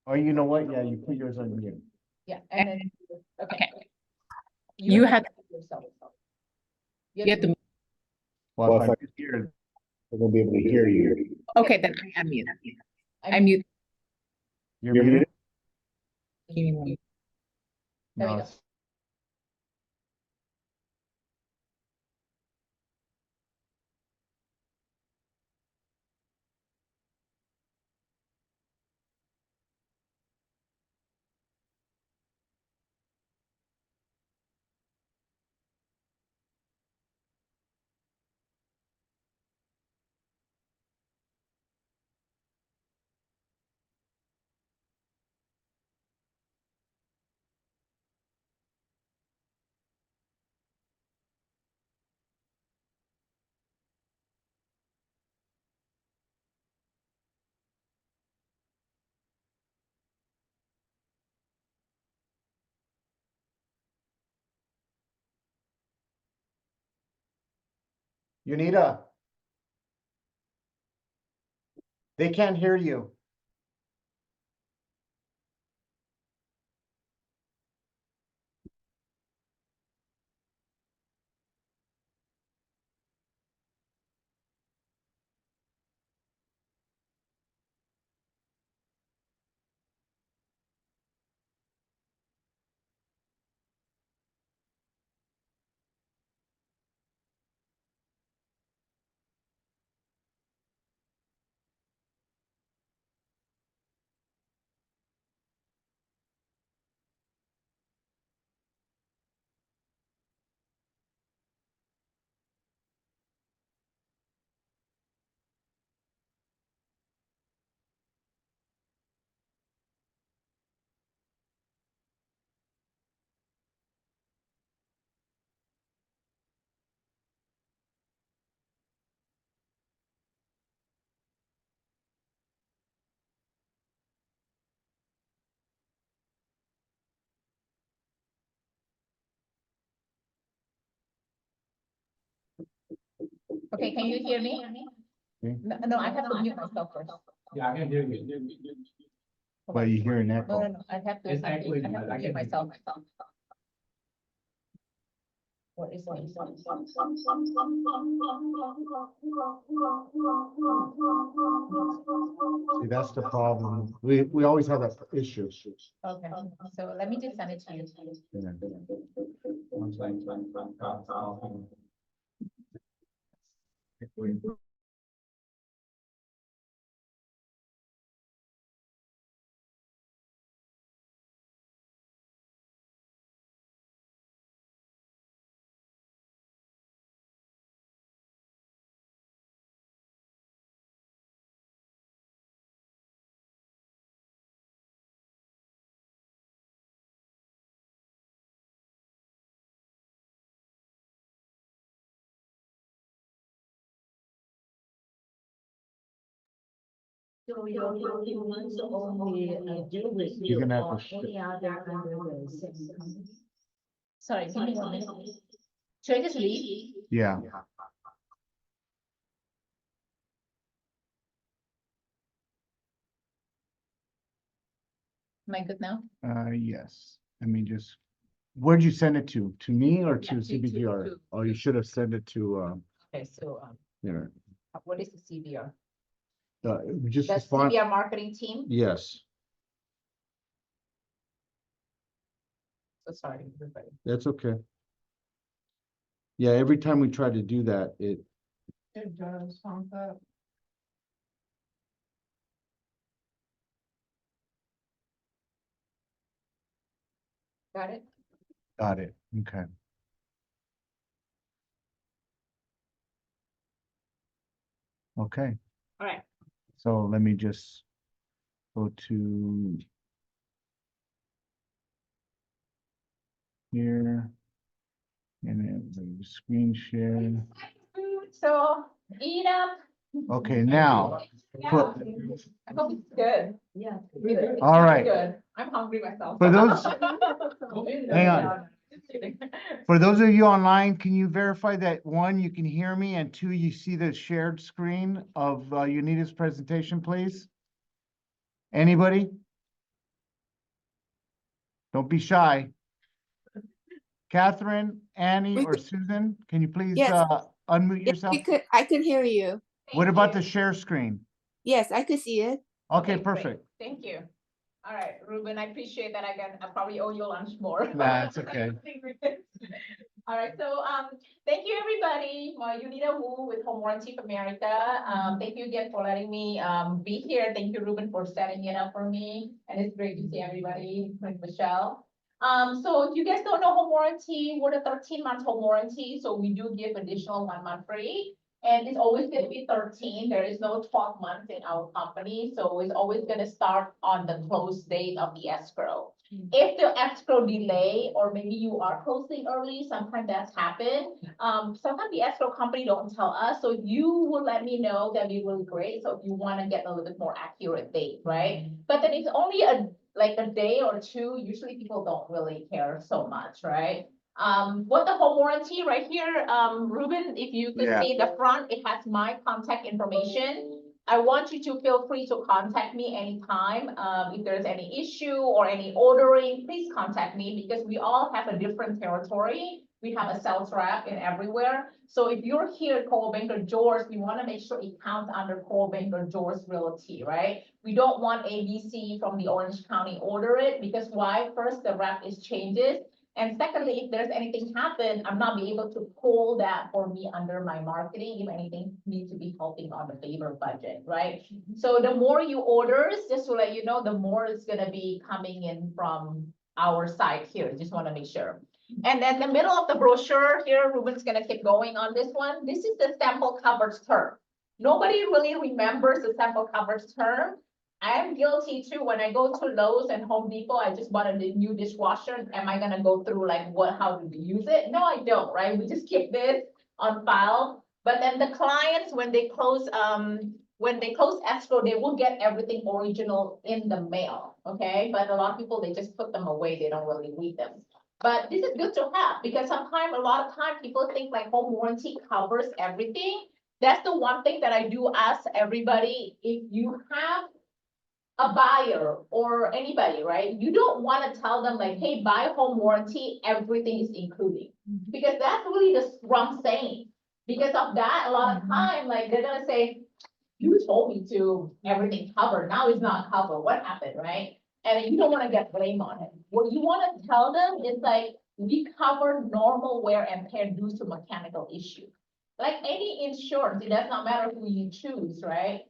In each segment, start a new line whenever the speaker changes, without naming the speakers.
Oh, you know what? Yeah, you put yours on mute.
Yeah, and then, okay.
You had-
to mute yourself.
You have to,
Well, if I could hear,
We're gonna be able to hear you.
okay, then I unmute. I mute.
you're muted?
Give me one.
There we
No,
go.
it's- Unita. They can't hear you.
Okay, can you hear me?
Okay.
No, I have to mute myself first.
Yeah, I can hear you.
But you hear an
No,
echo.
I have to,
It's
I have
echoing,
to
but I
mute
can-
myself. What is one?
See, that's the problem. We always have that issue.
Okay, so let me just send it to you.
Yeah.
So your documents only deal with
You're
you
gonna have
or
to
any other under the same company?
Sorry, give me 1 minute. Should I just leave?
Yeah.
Am I good now?
Yes. Let me just, where'd you send it to? To me or
Yeah,
to CBGR? Oh, you should have sent it to,
Okay, so,
you
what is the CBR?
know, just
The
respond.
CBR marketing team?
Yes,
So sorry, everybody.
that's okay. Yeah, every time we try to do that, it,
It does, Got it?
got it. Okay. Okay,
All right.
so let me just go to here. And then the screen share.
So eat up.
Okay, now,
Yeah.
put,
I hope it's good.
Yeah.
It
All
sounds
right.
Good. I'm hungry myself.
For those- hang on.
No, just kidding.
For those of you online, can you verify that, one, you can hear me, and two, you see the shared screen of Unita's presentation, please? Anybody? Don't be shy. Catherine, Annie,
We
or Susan, can you please
Yes.
unmute
Yes,
yourself?
I could hear you.
What about the share screen?
Yes, I could see it.
Okay,
great.
perfect.
Thank you. All right, Ruben, I appreciate that. I probably owe you lunch more.
That's okay.
All right, so, thank you, everybody. Yunita Wu with Home Warranty of America. Thank you again for letting me, be here. Thank you, Ruben, for setting it up for me. And it's great to see everybody, like Michelle. So if you guys don't know home warranty, we're the 13 months home warranty, so we do give additional 1 month free. And it's always gonna be 13, there is no 12 months in our company, so it's always gonna start on the close date of the escrow. If the escrow delay, or maybe you are closing early, sometimes that's happened. Sometimes the escrow company don't tell us, so if you will let me know, that'd be really great, so if you wanna get a little bit more accurate date, right? But then it's only like a day or two, usually people don't really care so much, right? What the home warranty right here, Ruben, if you could
Yeah.
see the front, it has my contact information. I want you to feel free to contact me anytime. If there's any issue or any ordering, please contact me because we all have a different territory. We have a sales rep in everywhere. So if you're here at Coldwell Banker George, we want to make sure it counts under Coldwell Banker George Realty, right? We don't want ABC from the Orange County order it because why? First, the rep is changes. And secondly, if there's anything happen, I'm not be able to pull that for me under my marketing, if anything needs to be helping on the labor budget, right? So the more you orders, just to let you know, the more it's gonna be coming in from our side here, just wanna make sure. And then the middle of the brochure here, Ruben's gonna keep going on this one. This is the sample coverage term. Nobody really remembers the sample coverage term. I am guilty too. When I go to Lowe's and Home Depot, I just bought a new dishwasher. Am I gonna go through like how do we use it? No, I don't, right? We just keep this on file. But then the clients, when they close escrow, they will get everything original in the mail, okay? But a lot of people, they just put them away. They don't really read them. But this is good to have because sometimes, a lot of time, people think like home warranty covers everything. That's the one thing that I do ask everybody. If you have a buyer or anybody, right? You don't want to tell them like, hey, buy home warranty, everything is included. Because that's really the wrong saying. Because of that, a lot of time, like they're gonna say, you told me to everything covered, now it's not covered, what happened, right? And you don't want to get blame on it. What you want to tell them is like, we cover normal wear and tear due to mechanical issue. Like any insurance, it does not matter who you choose, right?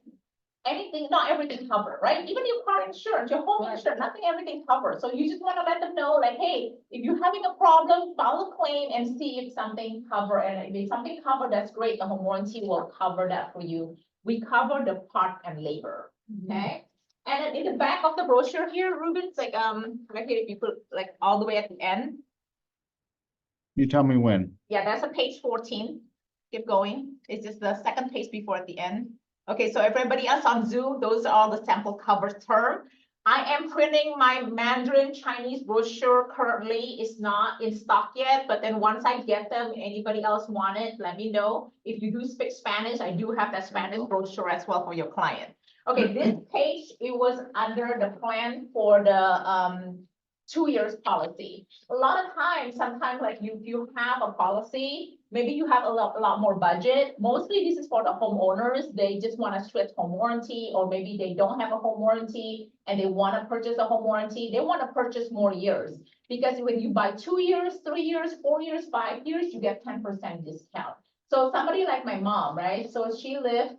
Anything, not everything covered, right? Even your car insurance, your home insurance, nothing, everything covered. So you just want to let them know like, hey, if you're having a problem, file a claim and see if something covered. And if it's something covered, that's great. The home warranty will cover that for you. We cover the part and labor, okay? And then in the back of the brochure here, Ruben's like, right here, if you put like all the way at the end.
You tell me when.
Yeah, that's a page 14. Keep going. It's just the second page before at the end. Okay, so everybody else on Zoom, those are all the sample cover term. I am printing my Mandarin Chinese brochure currently. It's not in stock yet, but then once I get them, anybody else want it, let me know. If you do speak Spanish, I do have that Spanish brochure as well for your client. Okay, this page, it was under the plan for the 2 years policy. A lot of times, sometimes like you have a policy, maybe you have a lot more budget. Mostly this is for the homeowners. They just want to switch home warranty, or maybe they don't have a home warranty and they want to purchase a home warranty. They want to purchase more years because when you buy 2 years, 3 years, 4 years, 5 years, you get 10% discount. So somebody like my mom, right? So she lived,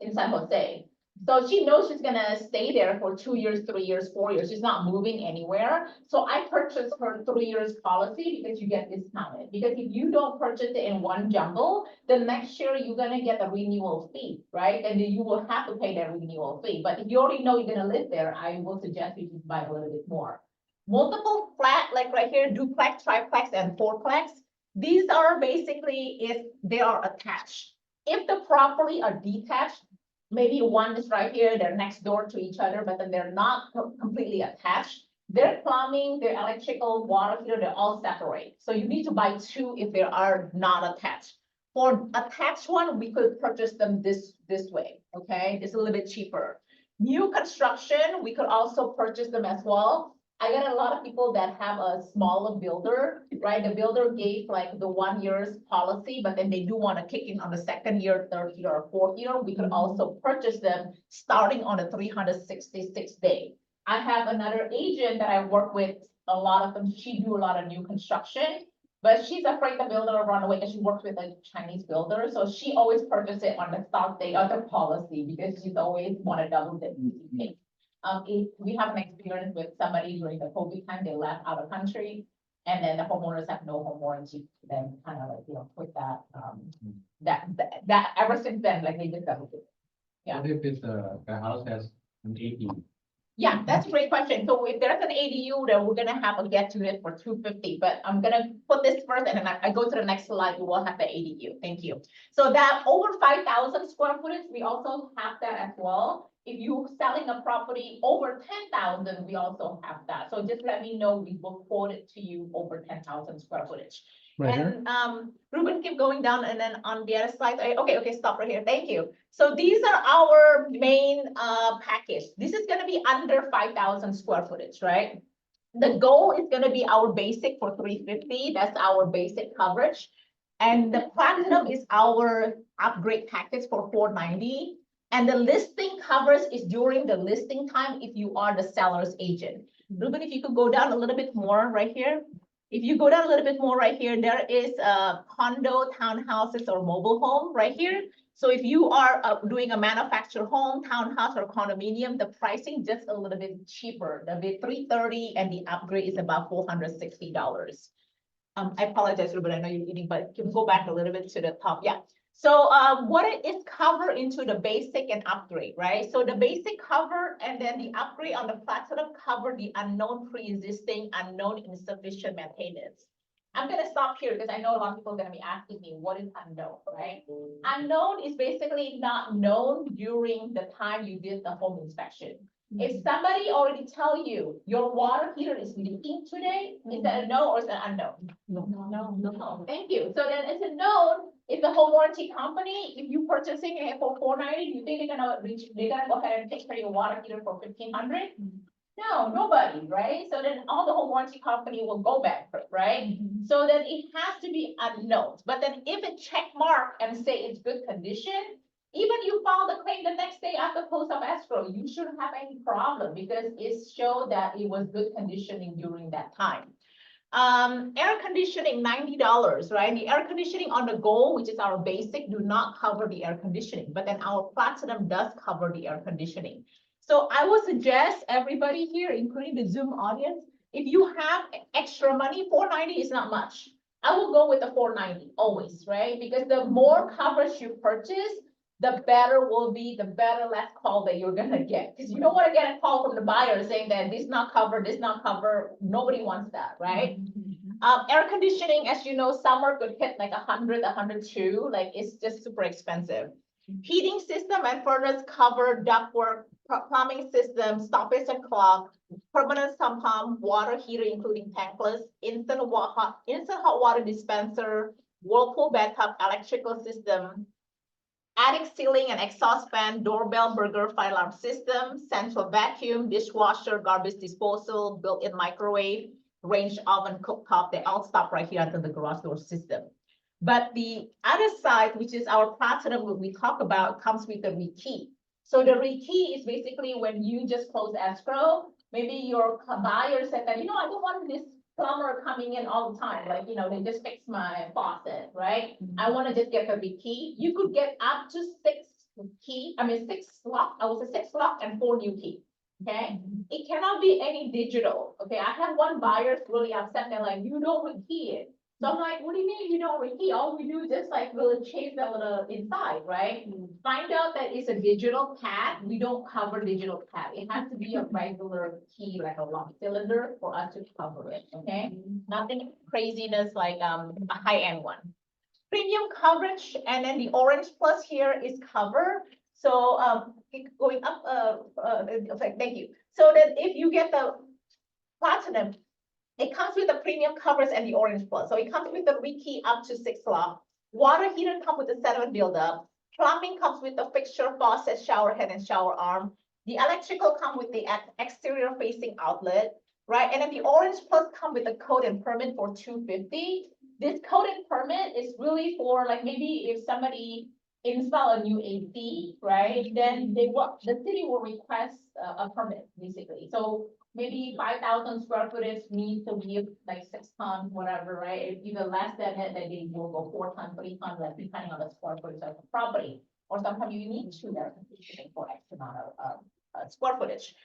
in San Jose. So she knows she's gonna stay there for 2 years, 3 years, 4 years. She's not moving anywhere. So I purchased her 3 years policy because you get discounted. Because if you don't purchase it in one jumble, the next year you're gonna get a renewal fee, right? And then you will have to pay that renewal fee. But if you already know you're gonna live there, I will suggest you just buy a little bit more. Multiple flat, like right here, duplex, triplex, and fourplex. These are basically if they are attached. If the property are detached, maybe one is right here, they're next door to each other, but then they're not completely attached. Their plumbing, their electrical, water heater, they're all separate. So you need to buy two if they are not attached. For attached one, we could purchase them this way, okay? It's a little bit cheaper. New construction, we could also purchase them as well. I got a lot of people that have a smaller builder, right? The builder gave like the 1 year's policy, but then they do want to kick in on the second year, third year, or fourth year. We could also purchase them starting on the 366 day. I have another agent that I work with, a lot of them, she do a lot of new construction. But she's afraid the builder will run away because she works with a Chinese builder. So she always purchases it on the start date of the policy because she's always want to double the easy pay. If we have an experience with somebody during the COVID time, they left out of country. And then the homeowners have no home warranty, then kind of like, quit that, that ever since then, like they just doubled it. Yeah.
What if it's the house has an ADU?
Yeah, that's a great question. So if there's an ADU, then we're gonna have a get to it for 250, but I'm gonna put this first and then I go to the next slide, we will have the ADU. Thank you. So that over 5,000 square footage, we also have that as well. If you're selling a property over 10,000, we also have that. So just let me know, we will quote it to you over 10,000 square footage. And Ruben, keep going down and then on the other slide, okay, stop right here, thank you. So these are our main package. This is gonna be under 5,000 square footage, right? The goal is gonna be our basic for 350, that's our basic coverage. And the platinum is our upgrade package for 490. And the listing covers is during the listing time if you are the seller's agent. Ruben, if you could go down a little bit more right here. If you go down a little bit more right here, there is a condo, townhouses, or mobile home right here. So if you are doing a manufactured home, townhouse, or condominium, the pricing just a little bit cheaper. The bit 330 and the upgrade is about $460. I apologize, Ruben, I know you're eating, but can go back a little bit to the top. Yeah. So what it is covered into the basic and upgrade, right? So the basic cover and then the upgrade on the platinum cover the unknown pre-existing, unknown insufficient maintenance. I'm gonna stop here because I know a lot of people are gonna be asking me, what is unknown, right? Unknown is basically not known during the time you did the home inspection. If somebody already tell you your water heater is leaking today, is that a no or is that unknown? No, thank you. So then it's a known. If the home warranty company, if you purchasing it for 490, do you think they're gonna go ahead and take care of your water heater for 1,500? No, nobody, right? So then all the home warranty company will go bankrupt, right? So then it has to be unknown. But then if it check mark and say it's good condition, even you file the claim the next day after close of escrow, you shouldn't have any problem because it showed that it was good conditioning during that time. Air conditioning, $90, right? The air conditioning on the Gold, which is our basic, do not cover the air conditioning, but then our platinum does cover the air conditioning. So I would suggest everybody here, including the Zoom audience, if you have extra money, 490 is not much. I will go with the 490 always, right? Because the more coverage you purchase, the better will be, the better less call that you're gonna get. Because you don't want to get a call from the buyer saying that this not covered, this not covered. Nobody wants that, right? Air conditioning, as you know, summer could hit like 100, 102, like it's just super expensive. Heating system and furnace cover, ductwork, plumbing system, stoppage and clock, permanent sump pump, water heater, including tankless, instant hot water dispenser, Whirlpool bathtub, electrical system, attic ceiling and exhaust fan, doorbell, burger, fire alarm system, central vacuum, dishwasher, garbage disposal, built-in microwave, range oven, cooktop, they all stop right here under the garage door system. But the other side, which is our platinum, what we talk about, comes with the rekey. So the rekey is basically when you just close escrow, maybe your buyer said that, I don't want this plumber coming in all the time, like, they just fix my faucet, right? I want to just get the rekey. You could get up to 6 lock and 4 new key. Okay, it cannot be any digital. Okay, I have one buyer really upset. They're like, you don't rekey it. So I'm like, what do you mean you don't rekey? All we do is just like really change the little inside, right? Find out that it's a digital pad. We don't cover digital pad. It has to be a regular key, like a lock cylinder for us to cover it. Okay, nothing craziness like a high-end one. Premium coverage, and then the orange plus here is cover. So going up, thank you. So that if you get the platinum, it comes with the premium covers and the orange plus. So it comes with the rekey up to 6 lock. Water heater comes with the 7 build-up. Plumbing comes with the fixture, faucet, shower head, and shower arm. The electrical come with the exterior facing outlet, right? And then the Orange Plus come with a code and permit for $250. This code and permit is really for like maybe if somebody install a new AC, right? Then the city will request a permit basically. So maybe 5,000 square footage needs to be like 6 tons, whatever, right? If even less than it, then they will go 4 tons, 3 tons, like depending on the square footage of the property. Or sometimes you need 2 air conditioning for X amount of square footage.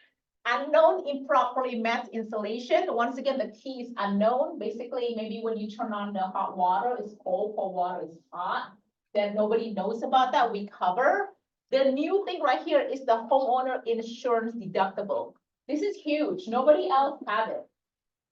Unknown improperly met installation. Once again, the key is unknown. Basically, maybe when you turn on the hot water, it's cold, cold water is hot. Then nobody knows about that, we cover. The new thing right here is the homeowner insurance deductible. This is huge, nobody else have it.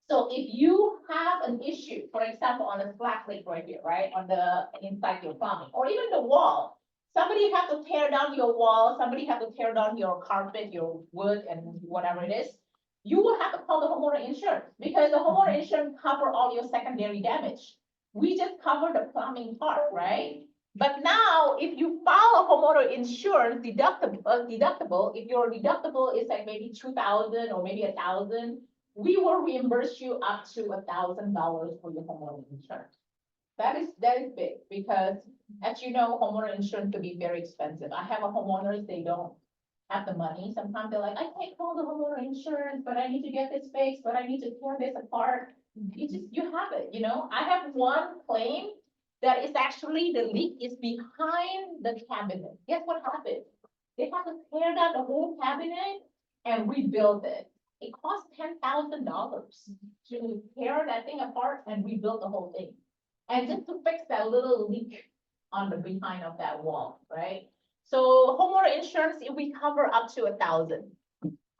So if you have an issue, for example, on the slack link right here, right, on the inside your plumbing, or even the wall, somebody have to tear down your wall, somebody have to tear down your carpet, your wood, and whatever it is, you will have to call the homeowner insurance, because the homeowner insurance cover all your secondary damage. We just cover the plumbing part, right? But now, if you file a homeowner insurance deductible, if your deductible is like maybe 2,000 or maybe 1,000, we will reimburse you up to $1,000 for your homeowner insurance. That is big, because as you know, homeowner insurance could be very expensive. I have a homeowners, they don't have the money. Sometimes they're like, I can't call the homeowner insurance, but I need to get this fixed, but I need to tear this apart. You have it, you know? I have one claim that is actually the leak is behind the cabinet. Guess what happened? They have to tear down the whole cabinet and rebuild it. It cost $10,000 to tear that thing apart and rebuild the whole thing. And just to fix that little leak on the behind of that wall, right? So homeowner insurance, we cover up to 1,000.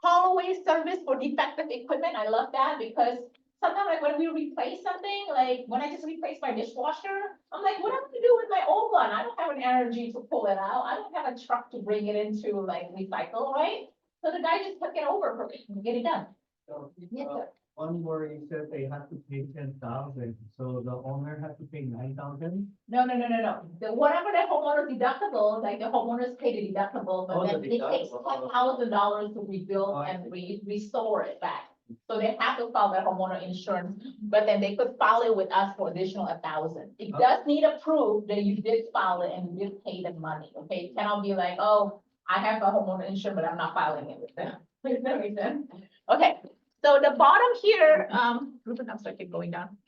Hallway service for defective equipment, I love that, because sometimes like when we replace something, like when I just replaced my dishwasher, I'm like, what am I gonna do with my old one? I don't have an energy to pull it out. I don't have a truck to bring it into like recycle, right? So the guy just took it over for me and get it done.
So,
Yes, sir.
one where you said they have to pay 10,000, so the owner has to pay 9,000?
No. Whatever the homeowner's deductible, like the homeowners pay the deductible, but
Oh,
then
the
it takes
deductible.
$10,000 to rebuild
Oh, I
and restore it back. So they have to file their homeowner insurance, but then they could file it with us for additional 1,000. It
Oh.
does need a proof that you did file it and you did pay the money, okay? It cannot be like, oh, I have a homeowner insurance, but I'm not filing it with them. Does that make sense? Okay, so the bottom here, Ruben, I'm sorry, keep going down.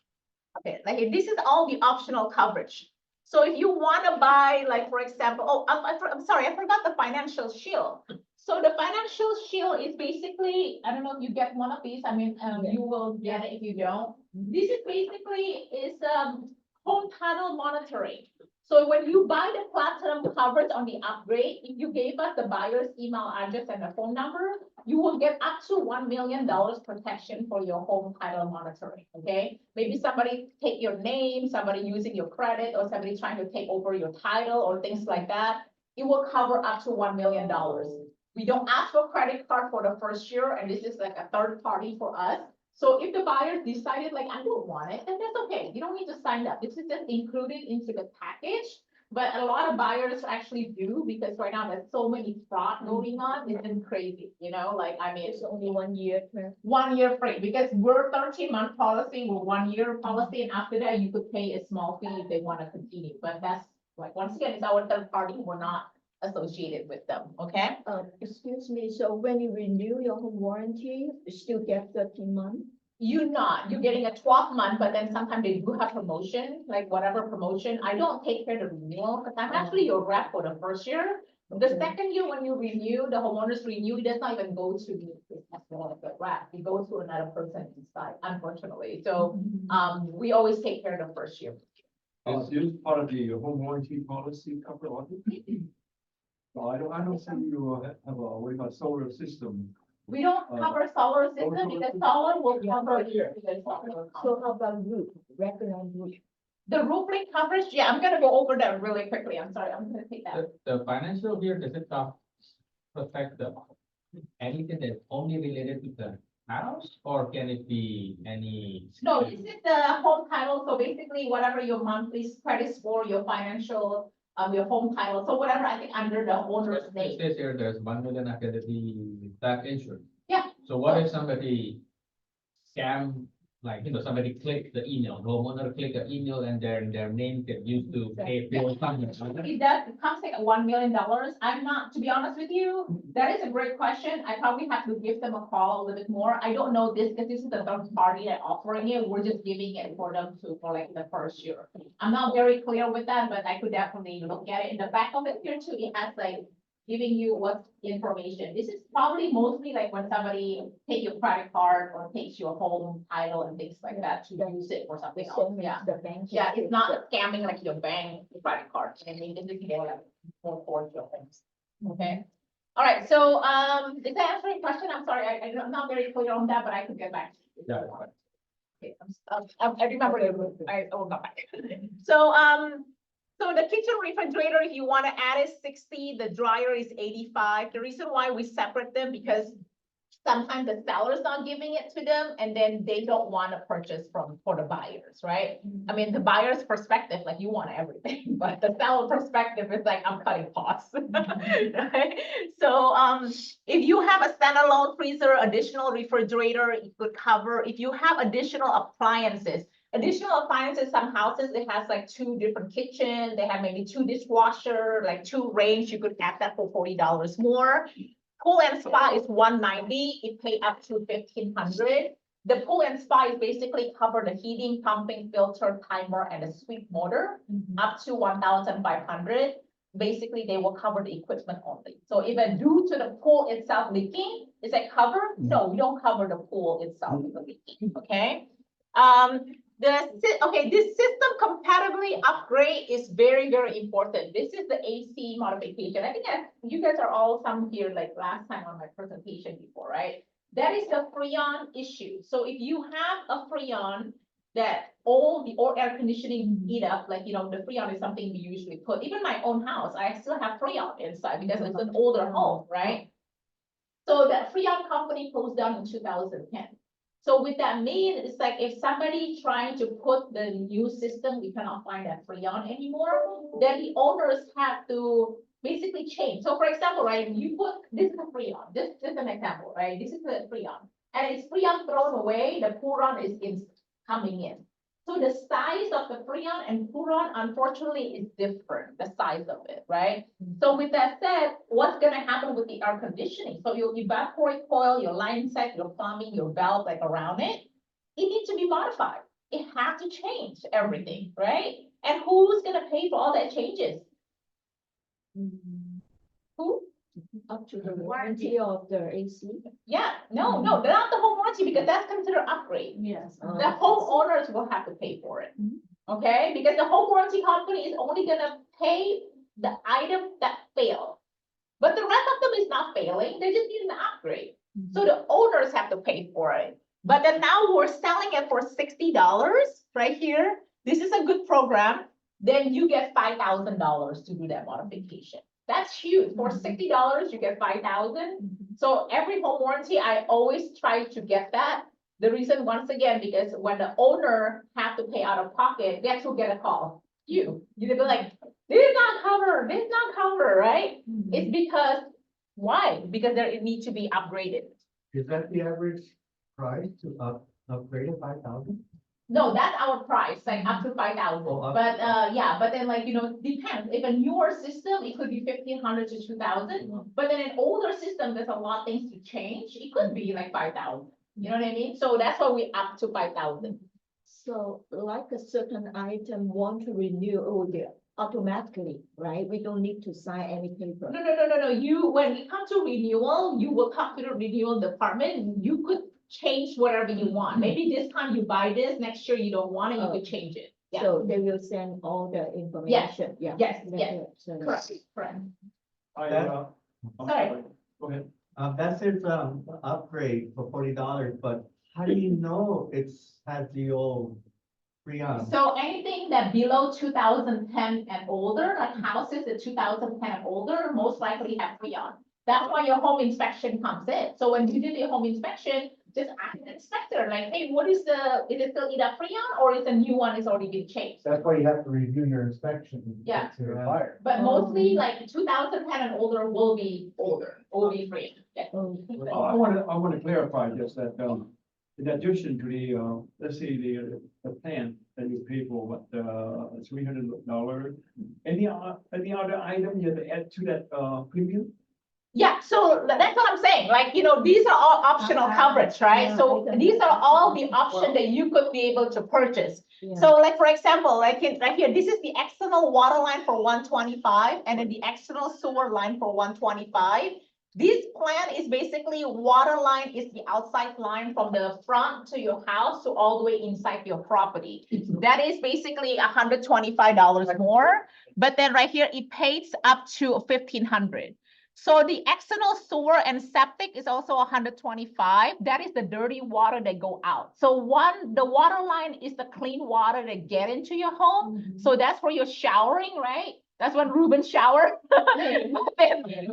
Okay, like this is all the optional coverage. So if you want to buy, like, for example, oh, I'm sorry, I forgot the financial shield. So the financial shield is basically, I don't know if you get one of these, I mean, you will get it if you don't. This is basically home title monitoring. So when you buy the platinum coverage on the upgrade, if you gave us the buyer's email address and the phone number, you will get up to $1 million protection for your home title monitoring, okay? Maybe somebody take your name, somebody using your credit, or somebody trying to take over your title or things like that. It will cover up to $1 million. We don't ask for credit card for the first year, and this is like a third party for us. So if the buyer decided like, I don't want it, then that's okay. You don't need to sign up. This is just included into the package. But a lot of buyers actually do, because right now there's so many fraud going on. It's been crazy, you know, like, I mean,
It's only 1 year.
1 year free, because we're 13-month policy, we're 1 year policy, and after that you could pay a small fee if they want to continue. But that's like, once again, it's our third party. We're not associated with them, okay?
Excuse me, so when you renew your home warranty, you still get 13 months?
You're getting a 12-month, but then sometimes they do have promotion, like whatever promotion. I don't take care of the renewal, because I'm actually your rep for the first year. The second year, when you renew, the homeowners renew, it does not even go to me as well as the rep. It goes to another person inside, unfortunately. So, we always take care of the first year.
Is this part of the home warranty policy cover on it? No, I don't think you have a, what do you call, solar system.
We don't cover solar system, because solar will cover here.
So how about roof, regular roof?
The roof leak coverage, yeah, I'm gonna go over that really quickly. I'm sorry, I'm gonna take that.
The financial here, does it affect anything that's only related to the house, or can it be any?
No, this is the home title, so basically whatever your monthly credit score, your financial your home title, so whatever, I think under the owner's
It
name.
says here there's 1 million academy that insurance.
Yeah.
So what if somebody scam, like, somebody click the email, the homeowner click the email and their name get used to pay bill something.
It does, it comes like $1 million. I'm not, to be honest with you, that is a great question. I probably have to give them a call a little bit more. I don't know this, because this is the third party that offering it. We're just giving it for them for like the first year. I'm not very clear with that, but I could definitely look at it. In the back of it here too, it has like giving you what information. This is probably mostly like when somebody take your credit card or takes your home title and things like that to use it for something else.
Same
Yeah.
as the bank.
Yeah, it's not scamming like your bank credit card. I mean, this is more cordial things. Okay. All right, so, did that answer your question? I'm sorry, I'm not very clear on that, but I could get back. to you if you
Yeah.
want. Okay, I remember it, I will go back. So the kitchen refrigerator, if you want to add is 60, the dryer is 85. The reason why we separate them because sometimes the seller's not giving it to them and then they don't want to purchase for the buyers, right? I mean, the buyer's perspective, like you want everything, but the seller perspective is like, I'm cutting costs. Right? So, if you have a standalone freezer, additional refrigerator, it could cover, if you have additional appliances, some houses, it has like 2 different kitchen, they have maybe 2 dishwasher, like 2 range, you could add that for $40 more. Pool and spa is $190, it pay up to $1,500. The pool and spa is basically cover the heating, pumping, filter, timer, and a sweep motor, up to $1,500. Basically, they will cover the equipment only. So even due to the pool itself leaking, is that covered? No, we don't cover the pool itself leaking, okay? This system compatibility upgrade is very, very important. This is the AC modification. I think you guys are all some here like last time on my presentation before, right? That is the Freon issue. So if you have a Freon that all the air conditioning heat up, like, the Freon is something we usually put, even my own house, I still have Freon inside because it's an older home, right? So that Freon company closed down in 2010. So with that mean, it's like if somebody trying to put the new system, we cannot find that Freon anymore, then the owners have to basically change. So for example, right, you put, this is a Freon, this is an example, right? This is a Freon, and it's Freon thrown away, the Puron is coming in. So the size of the Freon and Puron, unfortunately, is different, the size of it, right? So with that said, what's gonna happen with the air conditioning? So your evaporator coil, your line set, your plumbing, your valve, like around it needs to be modified. It has to change everything, right? And who's gonna pay for all that changes? Who?
Up to the warranty of the AC.
Yeah, no, not the whole warranty, because that's considered upgrade.
Yes.
The homeowners will have to pay for it. Okay, because the home warranty company is only gonna pay the item that failed. But the rest of them is not failing, they just need an upgrade. So the owners have to pay for it. But then now we're selling it for $60 right here. This is a good program. Then you get $5,000 to do that modification. That's huge. For $60, you get $5,000. So every home warranty, I always try to get that. The reason, once again, because when the owner have to pay out of pocket, guess who get a call? You'd be like, this is not covered, right? It's because, why? Because it needs to be upgraded.
Is that the average price to upgrade it 5,000?
No, that's our price, like up to 5,000.
Oh, up
But,
to-
yeah, but then like, depends. If a newer system, it could be 1,500 to 2,000. But then an older system, there's a lot of things to change. It could be like 5,000. You know what I mean? So that's why we up to 5,000.
So like a certain item want to renew automatically, right? We don't need to sign any paper.
No. When it comes to renewal, you will talk to the renewal department. You could change whatever you want. Maybe this time you buy this, next year you don't want it, you could change it. Yeah,
So they will send all the information, yeah.
yes.
So
correct.
I'm
Sorry.
Go ahead.
That's its upgrade for $40, but how do you know has the old Freon?
So anything that below 2010 and older, like houses that 2010 and older, most likely have Freon. That's why your home inspection comes in. So when you do the home inspection, just ask the inspector, like, hey, what is is it still EDA Freon or is the new one is already been changed?
That's why you have to review your inspection.
Yeah.
To your buyer.
But mostly like 2010 and older will be Freon. Yeah.
I want to clarify just that, in addition to the, let's say the plan that you pay for, what, $300, any other item you have to add to that, premium?
Yeah, so that's what I'm saying, like, these are all optional coverage, right?
Yeah,
So
I
these are all the
understand.
option that you could be able to purchase.
Yeah.
So like, for example, like right here, this is the external water line for 125 and then the external sewer line for 125. This plan is basically water line is the outside line from the front to your house to all the way inside your property. That is basically $125 more, but then right here, it pays up to $1,500. So the external sewer and septic is also 125. That is the dirty water that go out. So the water line is the clean water that get into your home.
Mhm.
So that's for your showering, right? That's when Ruben shower. Then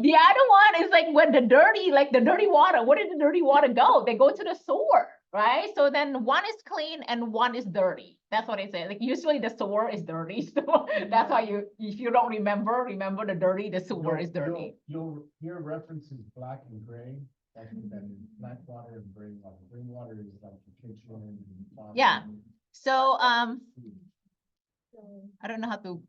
the other one is like when the dirty water, where did the dirty water go? They go to the sewer, right? So then one is clean and one is dirty. That's what I say. Like usually the sewer is dirty. So that's why if you don't remember the dirty, the sewer is dirty.
You'll hear references black and gray, like that is black water and gray water. Gray water is like the kitchen. and
Yeah.
bathroom.
So
So,
I don't know how to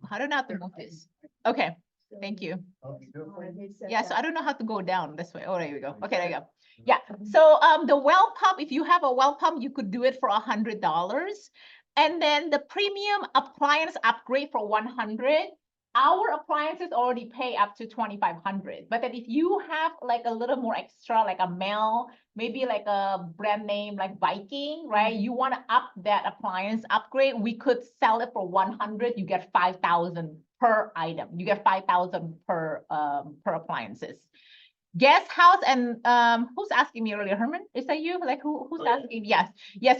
move this. Okay,
so,
thank you.
Okay, good.
they said
Yeah, so
that-
I don't know how to go down this way. Oh, there you go. Okay, there you go. Yeah, so the well pump, if you have a well pump, you could do it for $100. And then the premium appliance upgrade for 100. Our appliances already pay up to 2,500. But then if you have like a little more extra, like a Mel, maybe like a brand name like Viking, right? You want to up that appliance upgrade, we could sell it for 100. You get 5,000 per item. You get 5,000 per appliances. Guest house and who's asking me earlier? Herman, is that you? Like who's asking? Yes,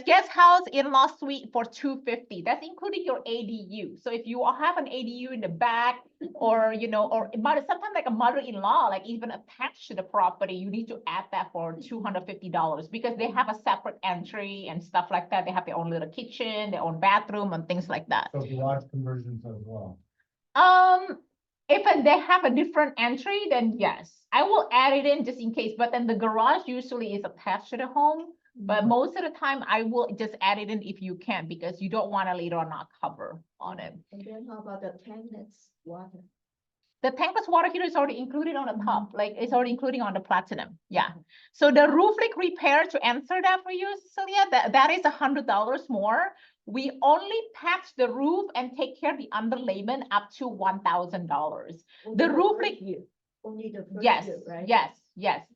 guest house in-law suite for $250. That's including your ADU. So if you have an ADU in the back, or sometimes like a mother-in-law, like even attached to the property, you need to add that for $250 because they have a separate entry and stuff like that. They have their own little kitchen, their own bathroom, and things like that.
So garage conversions as well.
If they have a different entry, then yes, I will add it in just in case, but then the garage usually is attached to the home. But most of the time I will just add it in if you can, because you don't want to later on not cover on it.
And then how about the tankless water?
The tankless water heater is already included on the top, like it's already including on the platinum. Yeah. So the roof leak repair, to answer that for you, Cecilia, that is $100 more. We only patch the roof and take care of the underlayment up to $1,000.
Only
The roof
first
leak-
year. Only the first
Yes,
year, right?
yes.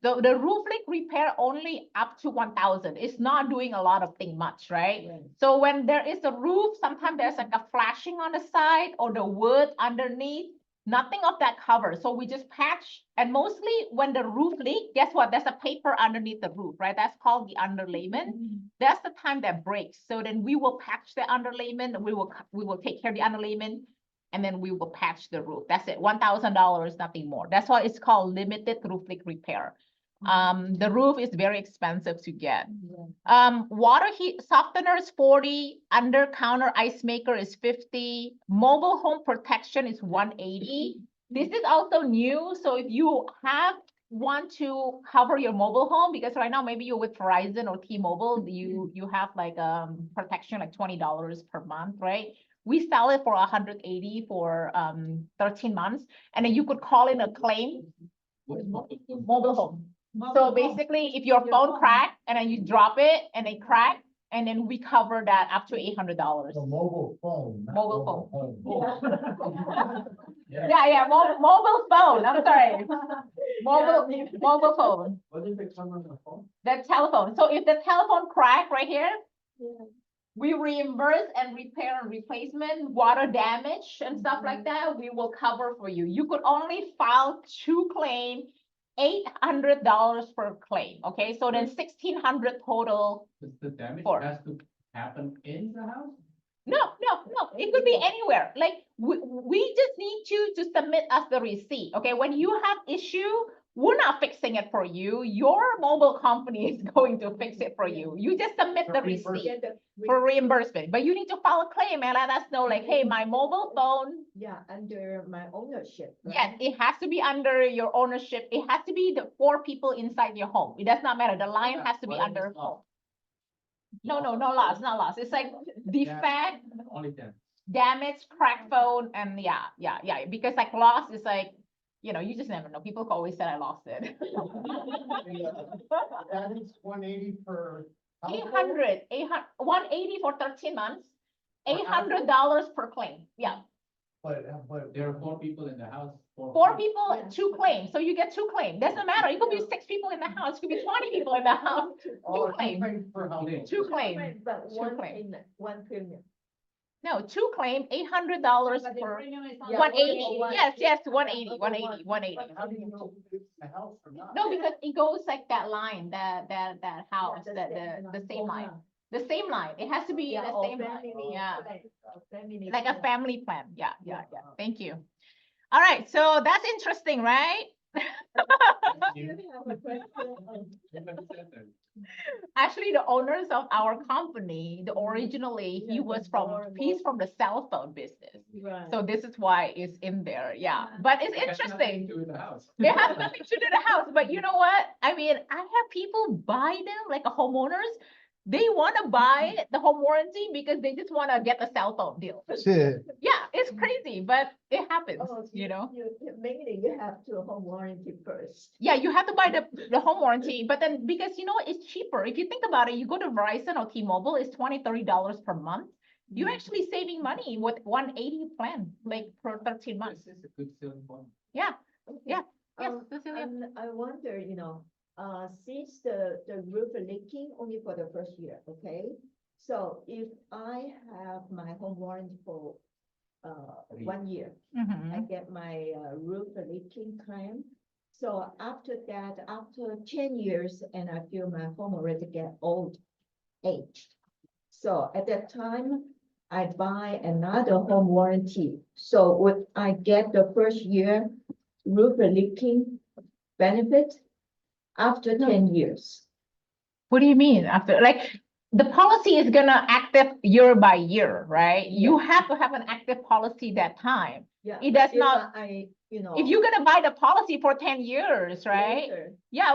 The roof leak repair only up to 1,000. It's not doing a lot of thing much, right?
Right.
So when there is a roof, sometimes there's like a flashing on the side or the wood underneath, nothing of that covers. So we just patch, and mostly when the roof leak, guess what? There's a paper underneath the roof, right? That's called the underlayment. That's the time that breaks. So then we will patch the underlayment, we will take care of the underlayment, and then we will patch the roof. That's it, $1,000, nothing more. That's why it's called limited roof leak repair. The roof is very expensive to get.
Yeah.
Water heat softener is 40, under counter ice maker is 50, mobile home protection is 180. This is also new, so if you want to cover your mobile home, because right now maybe you're with Verizon or T-Mobile, you have like protection like $20 per month, right? We sell it for 180 for 13 months, and then you could call in a claim. Mobile home. So basically, if your phone cracked and then you drop it and it cracked, and then we cover that up to $800.
So mobile phone. not
Mobile
home.
Yeah, mobile phone, I'm sorry. Mobile phone,
What is it cover on the phone?
the telephone. So if the telephone crack right here,
Yeah.
we reimburse and repair and replacement, water damage and stuff like that, we will cover for you. You could only file 2 claims, $800 per claim, okay? So then 1,600 total.
The damage
Four.
has to happen in the house?
No, it could be anywhere. Like we just need you to submit us the receipt, okay? When you have issue, we're not fixing it for you. Your mobile company is going to fix it for you. You just submit the receipt
Get the
for reimbursement, but you need to file a claim and let us know like, hey, my mobile phone,
Yeah, under my ownership.
yes,
right?
it has to be under your ownership. It has to be the 4 people inside your home. It does not matter. The line has to be
What if
under
it's
home.
lost?
No loss, not loss. It's like defect,
Only 10.
damage, cracked phone, and yeah. Because like loss is like, you just never know. People always said I lost it.
That is 180 per. household?
800, 180 for 13 months,
Per
$800 per claim. Yeah,
But
There are 4 people in the house.
4 people,
Yeah.
2 claims. So you get 2 claims. Doesn't matter. It could be 6 people in the house. It could be 20 people in the house.
Oh,
claim.
per household.
2 claims.
But
Two
one
claim.
payment, one premium.
No, 2 claim, $800 per.
Yeah,
180,
one-
yes,
one-
180,
one-
180, 180.
How do you know if it's the house or not?
No, because it goes like that line, that house,
Yeah,
the same line, the same line. It has to be
Yeah,
the
or
same line,
family
yeah.
plan, or family
Like a
plan.
family plan, yeah.
Yeah.
Thank you. All right, so that's interesting, right?
Do you have a question?
Actually, the owners of our company, originally,
Yeah,
he's from the cell phone business.
Right.
So this is why it's in there, yeah. But it's
It has nothing
interesting.
to do with the house.
It has nothing to do with the house, but you know what? I mean, I have people buy them, like a homeowners. They want to buy the home warranty because they just want to get the cell phone deal. Yeah, it's crazy, but it happens,
Oh, mainly you have to home warranty first.
Yeah, you have to buy the home warranty, but then because it's cheaper. If you think about it, you go to Verizon or T-Mobile, it's $20, $30 per month. You're actually saving money with 180 plan, like for 13 months.
This is a good selling point.
Yeah,
Okay.
yeah. Yes,
Um,
Cecilia.
And I wonder, since the roof leaking only for the first year, okay? So if I have my home warranty for 1 year, I
Mhm.
get my roof leaking claim. So after that, after 10 years, and I feel my home already get old age. So at that time, I buy another home warranty. So would I get the first year roof leaking benefit after
No.
10 years?
What do you mean after, like, the policy is gonna active year by year, right? You have to have an active policy that time.
Yeah.
It
but
does
if
not- If you're gonna buy the policy for 10 years, right?
later,
Yeah,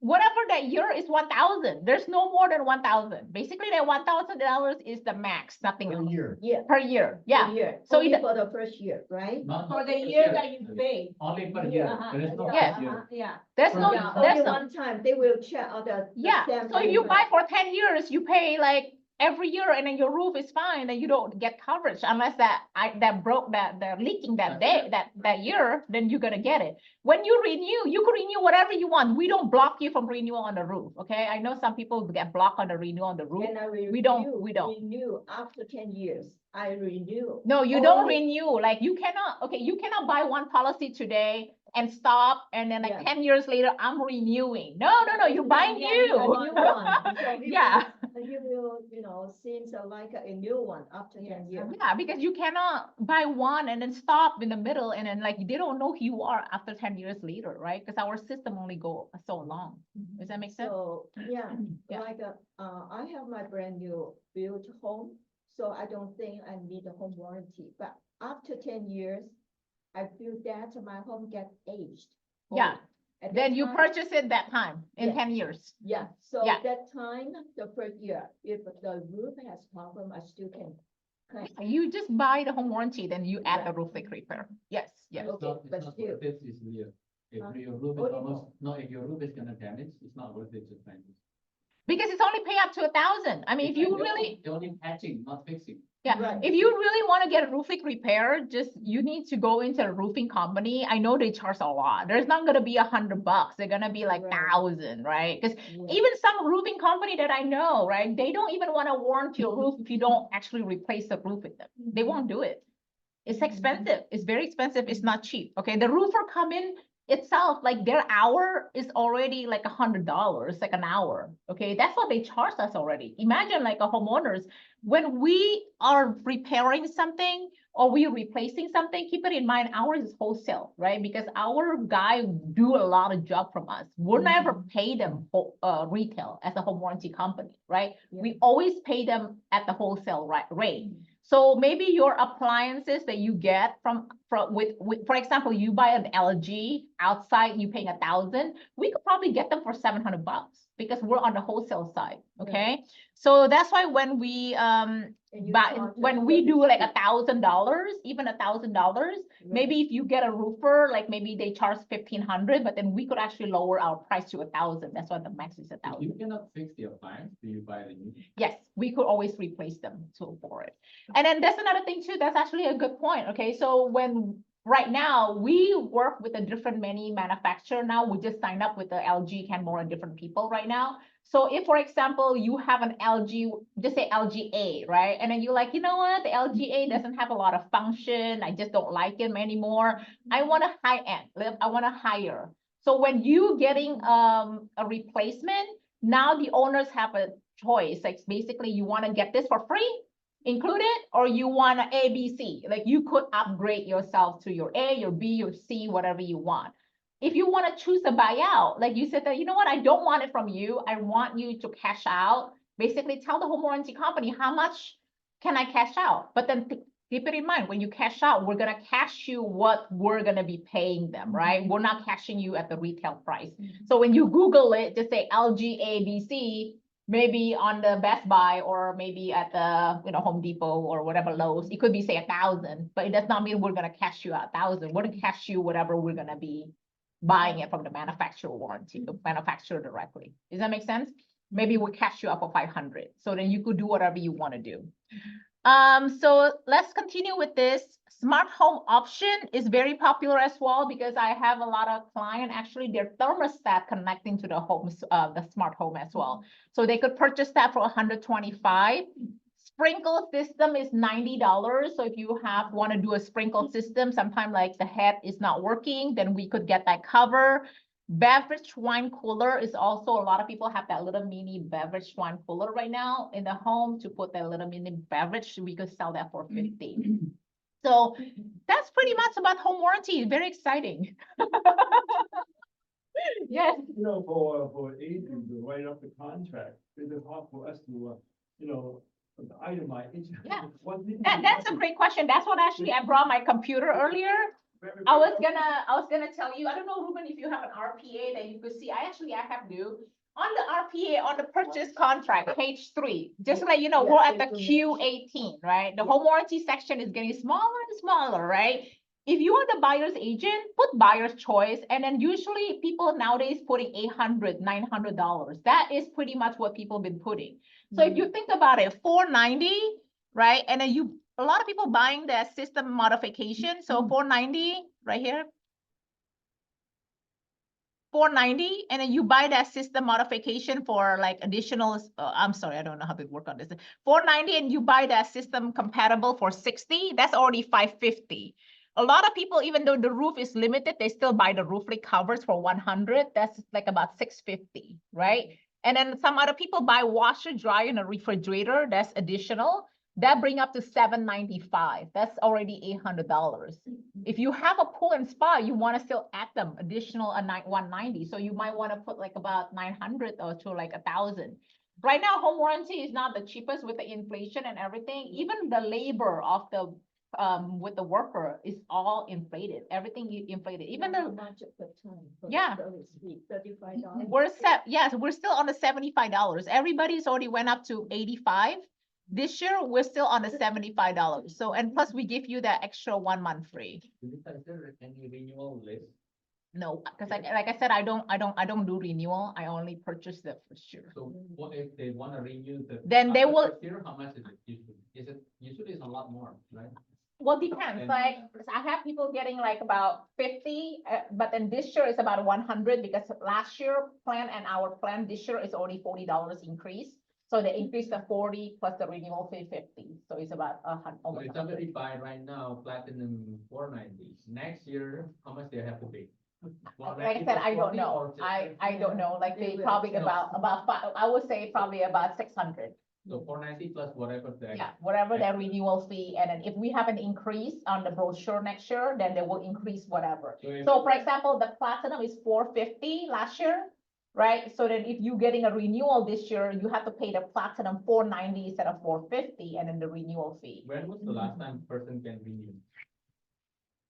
whatever that year is 1,000. There's no more than 1,000. Basically, that $1,000 is the max, nothing
Per
else
year.
Yeah.
per year. Yeah.
year,
So
only
it-
for the first year, right?
Not
For the
first
year that you pay.
Only per year.
Uh-huh.
There is no
Yes.
first year.
Yeah.
There's no,
Yeah,
there's
only
no,
one time, they will check all the.
yeah.
stamp
So if you buy
paper.
for 10 years, you pay like every year and then your roof is fine and you don't get coverage unless that broke, that leaking that day, that year, then you're gonna get it. When you could renew whatever you want. We don't block you from renewal on the roof, okay? I know some people get blocked on the renewal on the roof.
And I will
We don't.
renew after 10 years, I renew.
No, you don't
Only-
renew, like you cannot buy one policy today and stop, and then like
Yeah.
10 years later, I'm renewing. No, you buy
A
new.
new one. So it
Yeah.
will- You will, seems like a new one after 10 years.
Yeah, because you cannot buy one and then stop in the middle and then like they don't know who you are after 10 years later, right? Because our system only go so long. Does that make sense?
So, yeah,
Yeah.
like, I have my brand new built home, so I don't think I need a home warranty, but after 10 years, I feel that my home get aged.
Yeah.
old. At
Then
that
you
time-
purchase it that time in
Yeah.
10 years.
Yeah, so
Yeah.
that time, the first year, if the roof has problem, I still can claim.
You just buy the home warranty, then you add the
Right.
roof leak repair. Yes, yes.
It's
Okay,
not, it's
but
not
still.
worth it this year. If
Huh?
your roof is
Only
almost, no, if your roof is gonna damage, it's not worth it to spend.
Because it's only pay up to 1,000. I mean, if you really,
You're only patching, not fixing.
yeah,
Right.
if you really want to get a roof leak repair, you need to go into a roofing company. I know they charge a lot. There's not gonna be $100. They're gonna be like
Right.
1,000, right? Because
Yeah.
even some roofing company that I know, right, they don't even want to warranty your roof if you don't actually replace the roof with them. They won't do it. It's expensive. It's very expensive. It's not cheap. Okay, the roofer come in itself, like their hour is already like $100, like an hour. Okay, that's what they charge us already. Imagine like a homeowners, when we are repairing something, or we replacing something, keep it in mind, ours is wholesale, right? Because our guy do a lot of job from us. We'll never pay them retail as a home warranty company, right? We always pay them at the wholesale rate. So maybe your appliances that you get from for example, you buy an LG outside, you paying 1,000, we could probably get them for $700 because we're on the wholesale side, okay? So that's why when we when we do like $1,000, even $1,000, maybe if you get a roofer, like maybe they charge 1,500, but then we could actually lower our price to 1,000. That's why the max is
If
1,000.
you cannot fix the appliance, do you buy the new?
Yes, we could always replace them for it. And then that's another thing too, that's actually a good point, okay? So when, right now, we work with a different many manufacturer now, we just signed up with the LG, Kenmore, and different people right now. So if, for example, you have an LG, just say LGA, right? And then you're like, you know what, the LGA doesn't have a lot of function, I just don't like them anymore. I want a high end, I want a higher. So when you getting a replacement, now the owners have a choice, like basically you want to get this for free, included, or you want an A, B, C, like you could upgrade yourself to your A, your B, your C, whatever you want. If you want to choose a buyout, like you said that, you know what, I don't want it from you, I want you to cash out, basically tell the home warranty company, how much can I cash out? But then keep it in mind, when you cash out, we're gonna cash you what we're gonna be paying them, right? We're not cashing you at the retail price. So when you Google it, just say LG ABC, maybe on the Best Buy or maybe at the, you know, Home Depot or whatever Lowe's, it could be say 1,000, but it does not mean we're gonna cash you 1,000. We're gonna cash you whatever we're gonna be buying it from the manufacturer warranty, the manufacturer directly. Does that make sense? Maybe we'll cash you up for 500. So then you could do whatever you want to do. So let's continue with this. Smart home option is very popular as well because I have a lot of clients, actually their thermostat connecting to the homes, the smart home as well. So they could purchase that for $125. Sprinkle system is $90. So if you want to do a sprinkle system, sometime like the head is not working, then we could get that cover. Beverage wine cooler is also, a lot of people have that little mini beverage wine cooler right now in the home to put that little mini beverage. We could sell that for $50. So that's pretty much about home warranty. Very exciting. Yes.
You know, for agents to write up the contract, it's hard for us to, you know, itemize each.
Yeah.
one thing.
That's a great question. That's what actually I brought my computer earlier.
Very-
I was gonna tell you, I don't know, Ruben, if you have an RPA that you could see. I have new. On the RPA, on the purchase contract, page 3, just to let you know,
Yeah,
we're at the
information.
Q18, right? The home warranty section is getting smaller and smaller, right? If you are the buyer's agent, put buyer's choice, and then usually people nowadays putting $800, $900. That is pretty much what people been putting. So if you think about it, $490, right? And then a lot of people buying the system modification. So $490 right here. $490, and then you buy that system modification for like additional, I'm sorry, I don't know how to work on this. $490, and you buy that system compatible for $60, that's already $550. A lot of people, even though the roof is limited, they still buy the roof leak covers for $100. That's like about $650, right? And then some other people buy washer, dryer, and a refrigerator. That's additional. That bring up to $795. That's already $800. If you have a pool and spa, you want to still add them additional $190. So you might want to put like about 900 or to like 1,000. Right now, home warranty is not the cheapest with the inflation and everything. Even the labor of the with the worker is all inflated. Everything inflated. Even
How
the
much per ton for
Yeah.
service fee? $35?
we're still on the $75. Everybody's already went up to 85. This year, we're still on the $75. So, and plus we give you that extra 1 month free.
Do you consider any renewal list?
No, because like I said, I don't do renewal. I only purchase the first year.
So what if they want to renew the?
Then they
after
will-
first year, how much is it usually? Usually it's a lot more, right?
Well, depends,
And-
like, I have people getting like about 50, but then this year is about 100 because last year plan and our plan this year is only $40 increase. So they increased the 40 plus the renewal fee 50, so it's about
So
almost
if
100.
somebody buy right now, platinum 490, next year, how much they have to pay?
Like I said, I don't know. I don't know, like they probably about five, I would say probably about 600.
So 490 plus whatever the.
Yeah, whatever their renewal fee, and then if we have an increase on the brochure next year, then they will increase whatever.
if-
So for example, the platinum is 450 last year, right? So then if you're getting a renewal this year, you have to pay the platinum 490 instead of 450, and then the renewal fee.
When was the last time person can renew?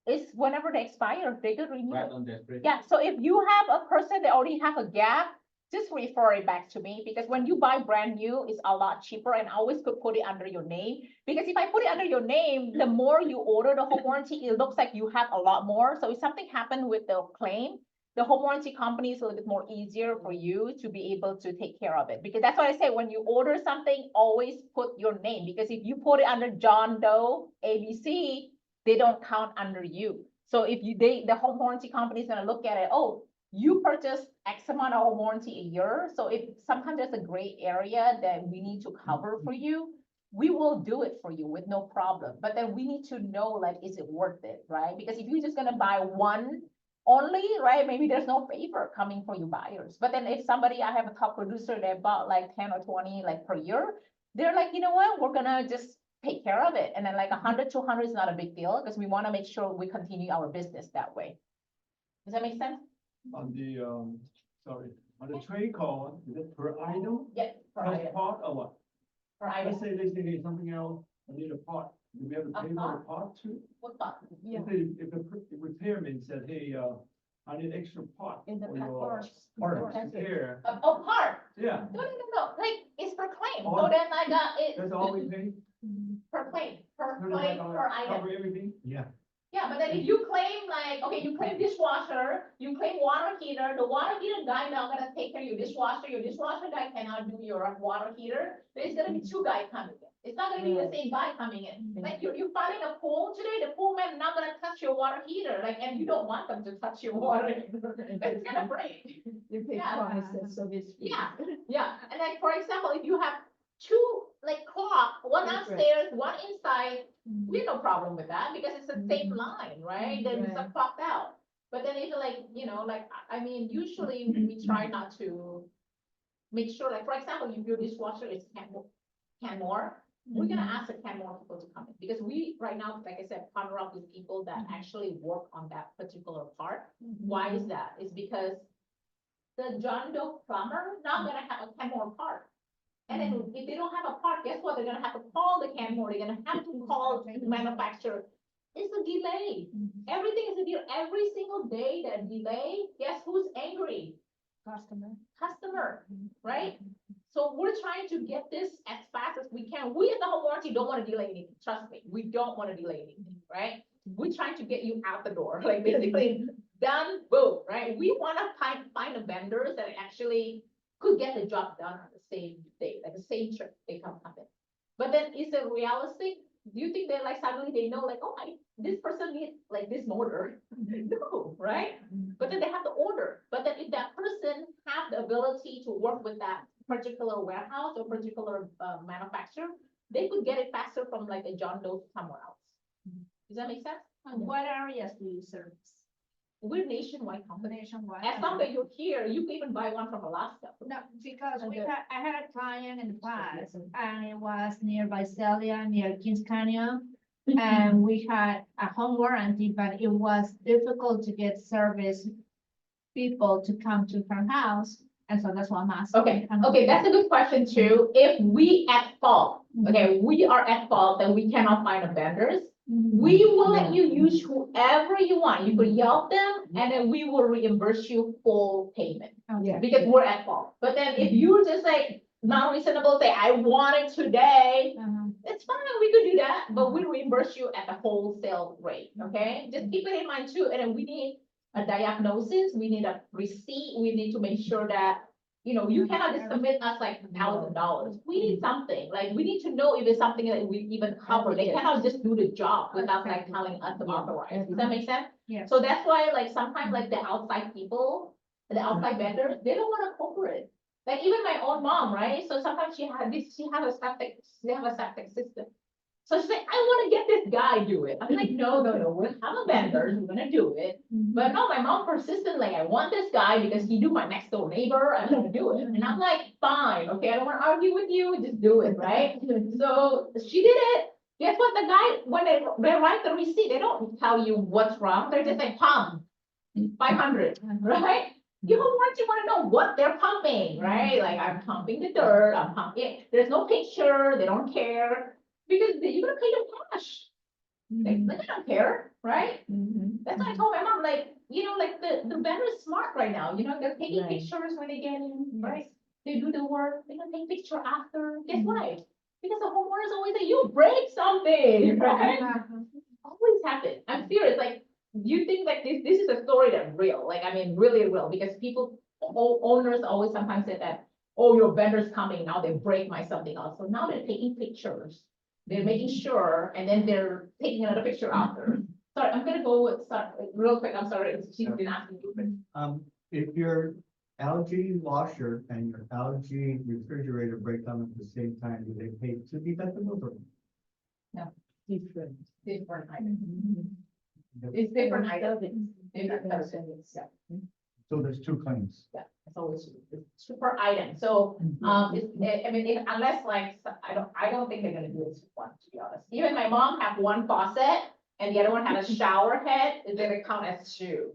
It's whenever they expire, they could renew
Right
it.
on that. rate?
Yeah, so if you have a person that already have a gap, just refer it back to me, because when you buy brand new, it's a lot cheaper, and I always could put it under your name. Because if I put it under your name, the more you order the home warranty, it looks like you have a lot more. So if something happened with the claim, the home warranty company is a little bit more easier for you to be able to take care of it. Because that's why I say, when you order something, always put your name, because if you put it under John Doe ABC, they don't count under you. So if you, the home warranty company is gonna look at it, oh, you purchase X amount of warranty a year, so if sometimes there's a gray area that we need to cover for you, we will do it for you with no problem, but then we need to know, like, is it worth it, right? Because if you're just gonna buy one only, right, maybe there's no favor coming for you buyers, but then if somebody, I have a top producer that bought like 10 or 20 like per year, they're like, you know what, we're gonna just take care of it, and then like 100, 200 is not a big deal, because we wanna make sure we continue our business that way. Does that make sense?
On the, sorry, on the trade call, is it per item?
Yeah, per
Per
item,
part or what?
per item.
Let's say they need something else, I need a part, do we have to pay for the part too?
What part?
Yeah.
If the repairman said, hey, I need extra part
In the
for your
parts.
parts
That's it.
repair,
Oh, part,
yeah,
no, like, it's per claim,
Oh.
so then like, it.
that's all we pay?
Per claim, per
$35
claim, per item.
Cover everything?
Yeah.
Yeah, but then if you claim like, okay, you claim dishwasher, you claim water heater, the water heater guy not gonna take care of your dishwasher guy cannot do your water heater. There's gonna be two guys coming in. It's not gonna be the same guy coming in. Like you're filing a pool today, the pool man not gonna touch your water heater, like, and you don't want them to touch your water heater. It's gonna break.
You pay
Yeah.
price and service fee.
Yeah. Yeah, and like, for example, if you have two, like, clock, one
That's right.
upstairs, one inside, we have no problem with that, because it's the same line, right? Then it's
Right.
clocked out. But then if like, you know, like, I mean, usually we try not to make sure, like, for example, if your dishwasher is Canmore, we're gonna ask the Canmore people to come in, because we, right now, like I said, partner up with people that actually work on that particular part. Why is that? It's because the John Doe plumber not gonna have a Canmore part. And then if they don't have a part, guess what? They're gonna have to call the Canmore, they're gonna have to call the manufacturer. It's a delay. Everything is a deal. Every single day that delay, guess who's angry? Customer, right? So we're trying to get this as fast as we can. We at the home warranty don't wanna delay anything, trust me, we don't wanna delay anything, right? We're trying to get you out the door, like basically done, boom, right? We wanna find the vendors that actually could get the job done on the same day, like the same trip they come in. But then is it realistic? Do you think they're like suddenly they know like, oh, this person needs like this motor? No, right? But then they have to order. But then if that person have the ability to work with that particular warehouse or particular manufacturer, they could get it faster from like a John Doe somewhere else. Does that make sense?
What areas do you service?
We're nationwide company.
Nationwide.
As long as you're here, you can even buy one from Alaska.
No, because
And
I had a client in the past, and it was near Visalia, near Kings Canyon. And we had a home warranty, but it was difficult to get service people to come to her house, and so that's why I'm asking.
Okay, okay, that's a good question too. If we at fault, okay, we are at fault, then we cannot find the vendors. We will let you use whoever you want. You could Yelp them, and then we will reimburse you full payment.
Yeah.
Because we're at fault. But then if you're just like not reasonable, say, I want it today, it's fine, we could do that, but we reimburse you at the wholesale rate, okay? Just keep it in mind too, and then we need a diagnosis, we need a receipt, we need to make sure that, you know, you cannot just submit us like $1,000. We need something, like, we need to know if it's something that we even cover. They cannot just do the job without like telling us to authorize. Does that make sense?
Yeah.
So that's why, like, sometimes like the outside people, the outside vendors, they don't wanna cooperate. Like even my own mom, right? So sometimes she has a septic system. So she's like, I wanna get this guy do it. I'm like, no, we'll have a vendor, we're gonna do it. But no, my mom persisted, like, I want this guy because he do my next door neighbor, I'm gonna do it. And I'm like, fine, okay, I don't wanna argue with you, just do it, right? So she did it. Guess what, the guy, when they write the receipt, they don't tell you what's wrong, they're just like, pump, 500, right? People want you wanna know what they're pumping, right? Like, I'm pumping the dirt, I'm pumping, there's no picture, they don't care, because you're gonna pay them cash. They don't care, right? That's why I told my mom, like, like the vendor is smart right now, they're taking
Right.
pictures when they get in, right? They do the work, they're gonna take picture after, guess why? Because the homeowner's always say, you break something, right? Always happen, I'm serious, like, you think like this is a story that's real, like, I mean, really real, because owners always sometimes say that, oh, your vendor's coming, now they break my something else, so now they're taking pictures. They're making sure, and then they're taking another picture after. Sorry, I'm gonna go with, real quick, I'm sorry, she's been asking you.
If your LG washer and your LG refrigerator break down at the same time, do they pay to be deductible or?
Different.
Different item. It's different item. Different item. Yeah.
So there's two claims.
Yeah, it's always it's per item, so, I mean, unless like, I don't think they're gonna do this one, to be honest. Even my mom have one faucet, and the other one had a shower head, it's gonna count as two.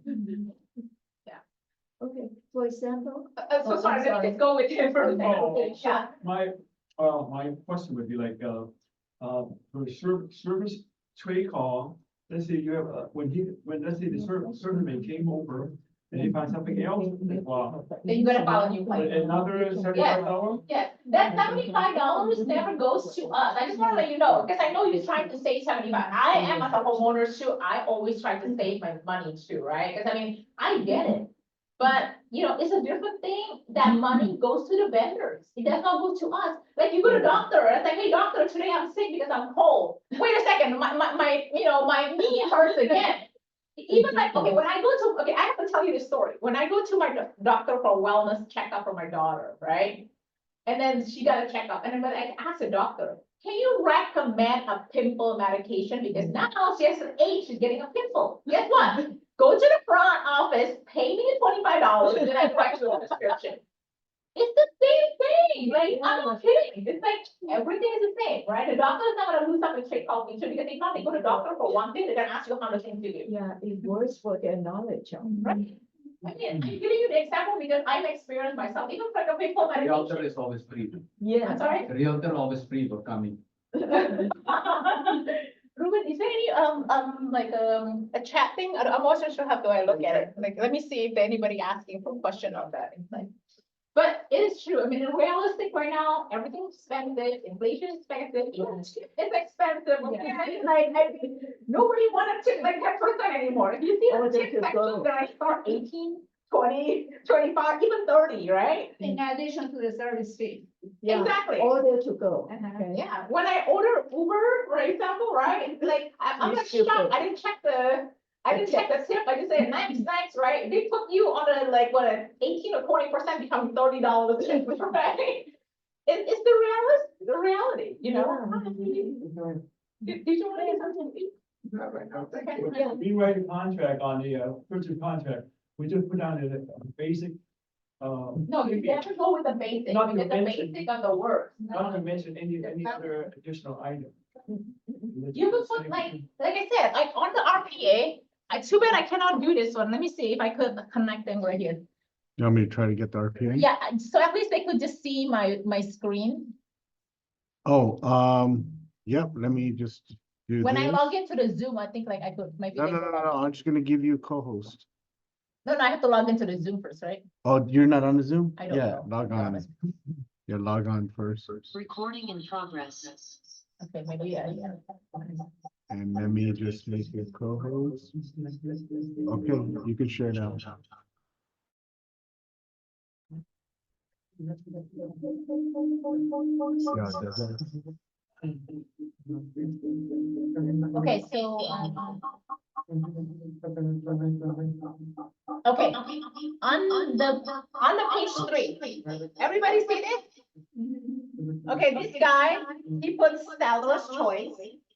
Okay, for example,
So
Oh,
sorry,
I'm
let me
sorry.
just go with him for a second,
Oh,
okay, yeah.
My question would be like, for the service tray call, let's say you have, let's say the serviceman came over and he found something else, well,
Then you gotta file a new claim.
another $75?
Yes, that $75 never goes to us. I just wanna let you know, because I know you're trying to save 75. I am as a homeowner too. I always try to save my money too, right? Because I mean, I get it. But, it's a different thing. That money goes to the vendors. It does not go to us. Like you go to doctor, it's like, hey, doctor, today I'm sick because I'm cold. Wait a second, my knee hurts again. Even like, okay, I have to tell you this story. When I go to my doctor for wellness checkup for my daughter, right? And then she got a checkup, and then I asked the doctor, can you recommend a pimple medication? Because now she has an age, she's getting a pimple. Guess what? Go to the front office, pay me the $25, and then I write you a prescription. It's the same thing, like, I'm not kidding, it's like, everything is the same, right? The doctor is not gonna do something straight call me too, because if not, they go to doctor for one thing, they're gonna ask you how much things to do.
yeah, it works for their knowledge.
Right? I mean, I'm giving you the example because I've experienced myself, even for the pimple
Realtor
medication.
is always free.
Yeah.
I'm sorry?
The realtor always free for coming.
Ruben, is there any, a chat thing? I'm also sure how do I look at it? Like, let me see if anybody asking for a question on that. It's like, but it is true. I mean, realistic right now, everything's expensive, inflation is expensive, even shit is expensive. Okay, like, nobody wanna tip like 10% anymore. If you see
Oh,
the
they
tip
could
section,
go.
they're like start 18, 20, 25, even 30, right?
In addition to the service fee.
Yeah,
Exactly.
order to go.
Uh-huh.
Okay.
Yeah, when I order Uber, for example, right, it's like, I'm
You
like
still
shocked,
pay.
I didn't check the tip, I just said, thanks, right? They put you on a, like, what, 18 or 20% become $30, right? It's the reality,
Yeah.
Did you want to say something? Okay.
Yeah.
We write a contract on the, purchase contract, we just put down the basic,
No, you never go with the basic,
Not to
because the
mention-
basic on the worst.
not to mention any other additional item.
You could put like I said, like on the RPA, too bad I cannot do this one. Let me see if I could connect them right here.
You want me to try to get the RPA?
Yeah, so at least they could just see my screen.
Oh, yep, let me just do
When I
this.
log into the Zoom, I think like I could maybe.
No,
they
no,
could
no, no,
log
I'm just gonna give you a co-host.
in. No, I have to log into the Zoom first, right?
Oh, you're not on the Zoom?
I don't
Yeah,
know.
log on. Yeah, log on first.
Recording in progress.
Okay, maybe, yeah.
And let me just make you co-host. Okay, you can share now. See how it does that?
Okay, so, okay, on the page 3, everybody see this? Okay, this guy, he puts Seller's Choice,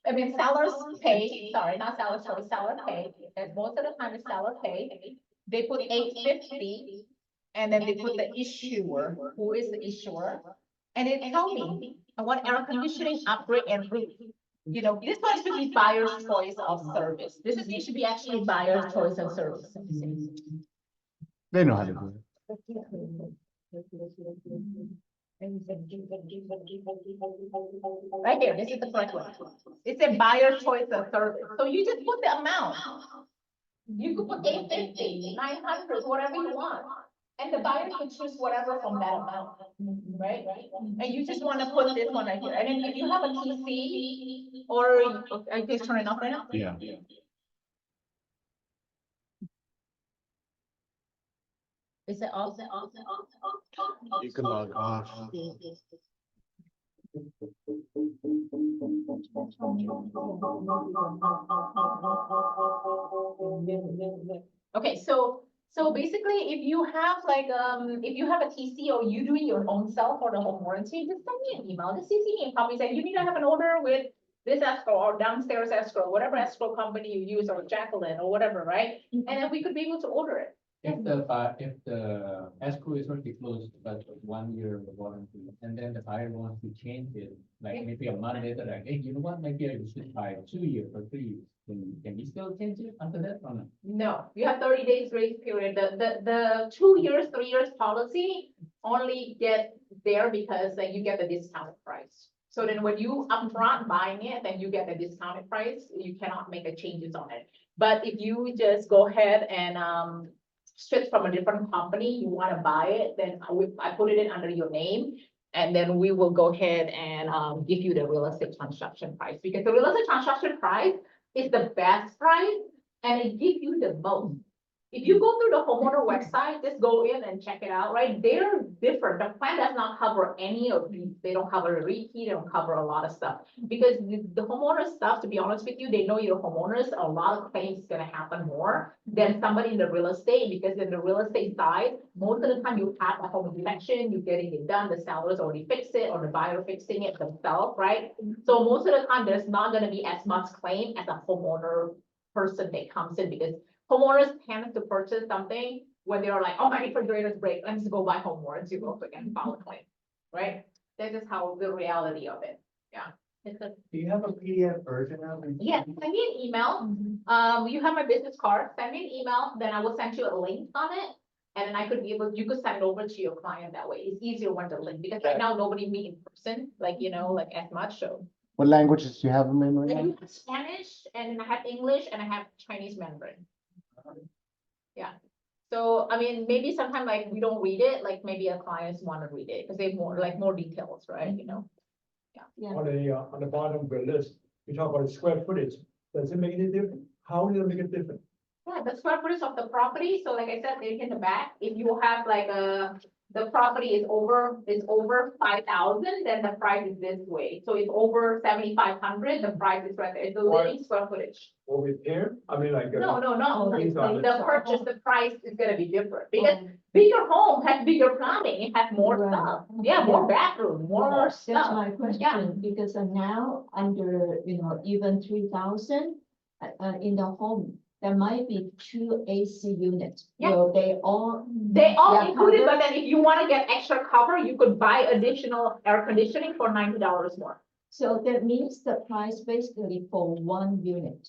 I mean, sellers pay, sorry, not sellers, sorry, seller pay, and most of the time the seller pay, they put 850. And then they put the issuer, who is the issuer, and it tell me, I want air conditioning upgrade and roof. You know, this one should be buyer's choice of service, this is, it should be actually buyer's choice of service.
They know how to do it.
Right here, this is the correct one. It's a buyer choice of service. So you just put the amount. You could put 850, 900, whatever you want. And the buyer could choose whatever from that amount, right? And you just want to put this one right here. And then if you have a TC or, I just turn it off right now?
Yeah.
Is it off?
You can log off.
Okay, so basically, if you have like, if you have a TC or you doing your own self for the home warranty, just send me an email, just CC me and copy, say, you need to have an order with this escrow or downstairs escrow, whatever escrow company you use, or Jacqueline or whatever, right? And then we could be able to order it.
If the escrow is already closed, but 1 year warranty, and then the buyer wants to change it, like maybe a month later, like, hey, you know what, maybe I should buy 2 years or 3 years, can we still change it after that or not?
No, you have 30 days grace period. The 2 years, 3 years policy only get there because then you get the discounted price. So then when you upfront buying it, then you get the discounted price, you cannot make a changes on it. But if you just go ahead and, switch from a different company, you want to buy it, then I put it in under your name. And then we will go ahead and, give you the real estate transaction price, because the real estate transaction price is the best price and it gives you the most. If you go through the homeowner website, just go in and check it out, right? They're different. The plan does not cover any of these. They don't cover the repeat, they don't cover a lot of stuff. Because the homeowner stuff, to be honest with you, they know your homeowners, a lot of claims is gonna happen more than somebody in the real estate, because in the real estate side, most of the time you have a home inspection, you're getting it done, the sellers already fix it, or the buyer fixing it themselves, right? So most of the time, there's not gonna be as much claim as a homeowner person that comes in, because homeowners tend to purchase something when they're like, oh, my refrigerator's break, let me just go buy home warranty real quick and file a claim, right? That is how the reality of it, yeah.
Do you have a PDF version of it?
Yeah, send me an email, you have my business card, send me an email, then I will send you a link on it. And then I could be able, you could send it over to your client that way, it's easier when the link, because right now nobody meet in person, like, you know, like as much, so.
What languages do you have them in right
I
now?
have Spanish, and then I have English, and I have Chinese Mandarin. Yeah, so, I mean, maybe sometime like we don't read it, like maybe our clients want to read it, because they more, like more details, right, you know?
On the bottom of the list, you talk about square footage, does it make any difference? How does it make a difference?
Yeah, the square footage of the property, so like I said, they in the back, if you have like the property is over 5,000, then the price is this way. So it's over 7,500, the price is right there, it's the living square footage.
Or repair? I mean, like.
No,
These are
the purchase, the price is gonna be different, because bigger home has bigger plumbing, it has more
Right.
stuff, yeah, more bathroom, more
That's
stuff.
my question, because now under, even 3,000, in the home, there might be 2 AC units.
Yeah.
Will they all?
They all
Yeah,
included,
covered.
but then if you wanna get extra cover, you could buy additional air conditioning for $90 more.
So that means the price basically for 1 unit.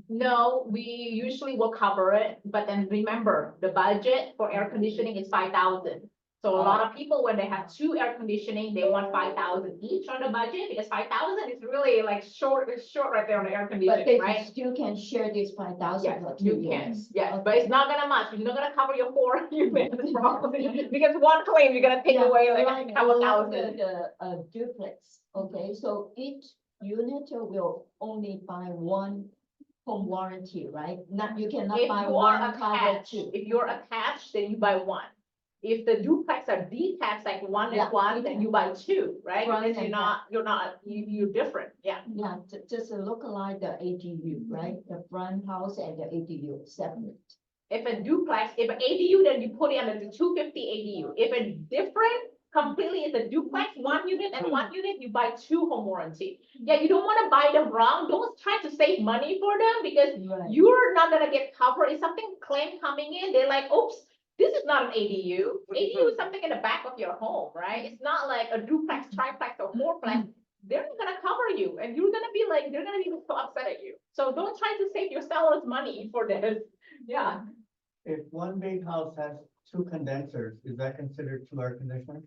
No, we usually will cover it, but then remember, the budget for air conditioning is 5,000. So a lot of people, when they have 2 air conditioning, they want 5,000 each on the budget, because 5,000 is really like short, it's short right there on the air
But
conditioning,
they
right?
still can share this 5,000
Yes,
for 2
you can,
units.
yes, but it's not gonna much, you're not gonna cover your 4 units probably, because one claim, you're gonna take
Yeah,
away like
like,
a couple
like
thousand.
the duplex, okay, so each unit will only buy 1 home warranty, right? Not, you cannot
If
buy
you are
1 cover
attached,
2.
if you're attached, then you buy 1. If the duplex are detached, like one is
Yeah.
1, then you buy 2, right?
Front
Because
and
you're different, yeah.
Yeah, just look like the ADU, right? The front house and the ADU separate.
If a duplex, if an ADU, then you put it under the 250 ADU. If it's different, completely is a duplex, 1 unit and 1 unit, you buy 2 home warranty. Yeah, you don't wanna buy them wrong, don't try to save money for them because
Right.
you're not gonna get covered. If something claim coming in, they're like, oops, this is not an ADU. ADU is something in the back of your home, right? It's not like a duplex, triplex, or fourplex. They're not gonna cover you and you're gonna be like, they're gonna be so upset at you. So don't try to save your sellers money for this. Yeah,
If one big house has 2 condensers, is that considered 2 air conditioners?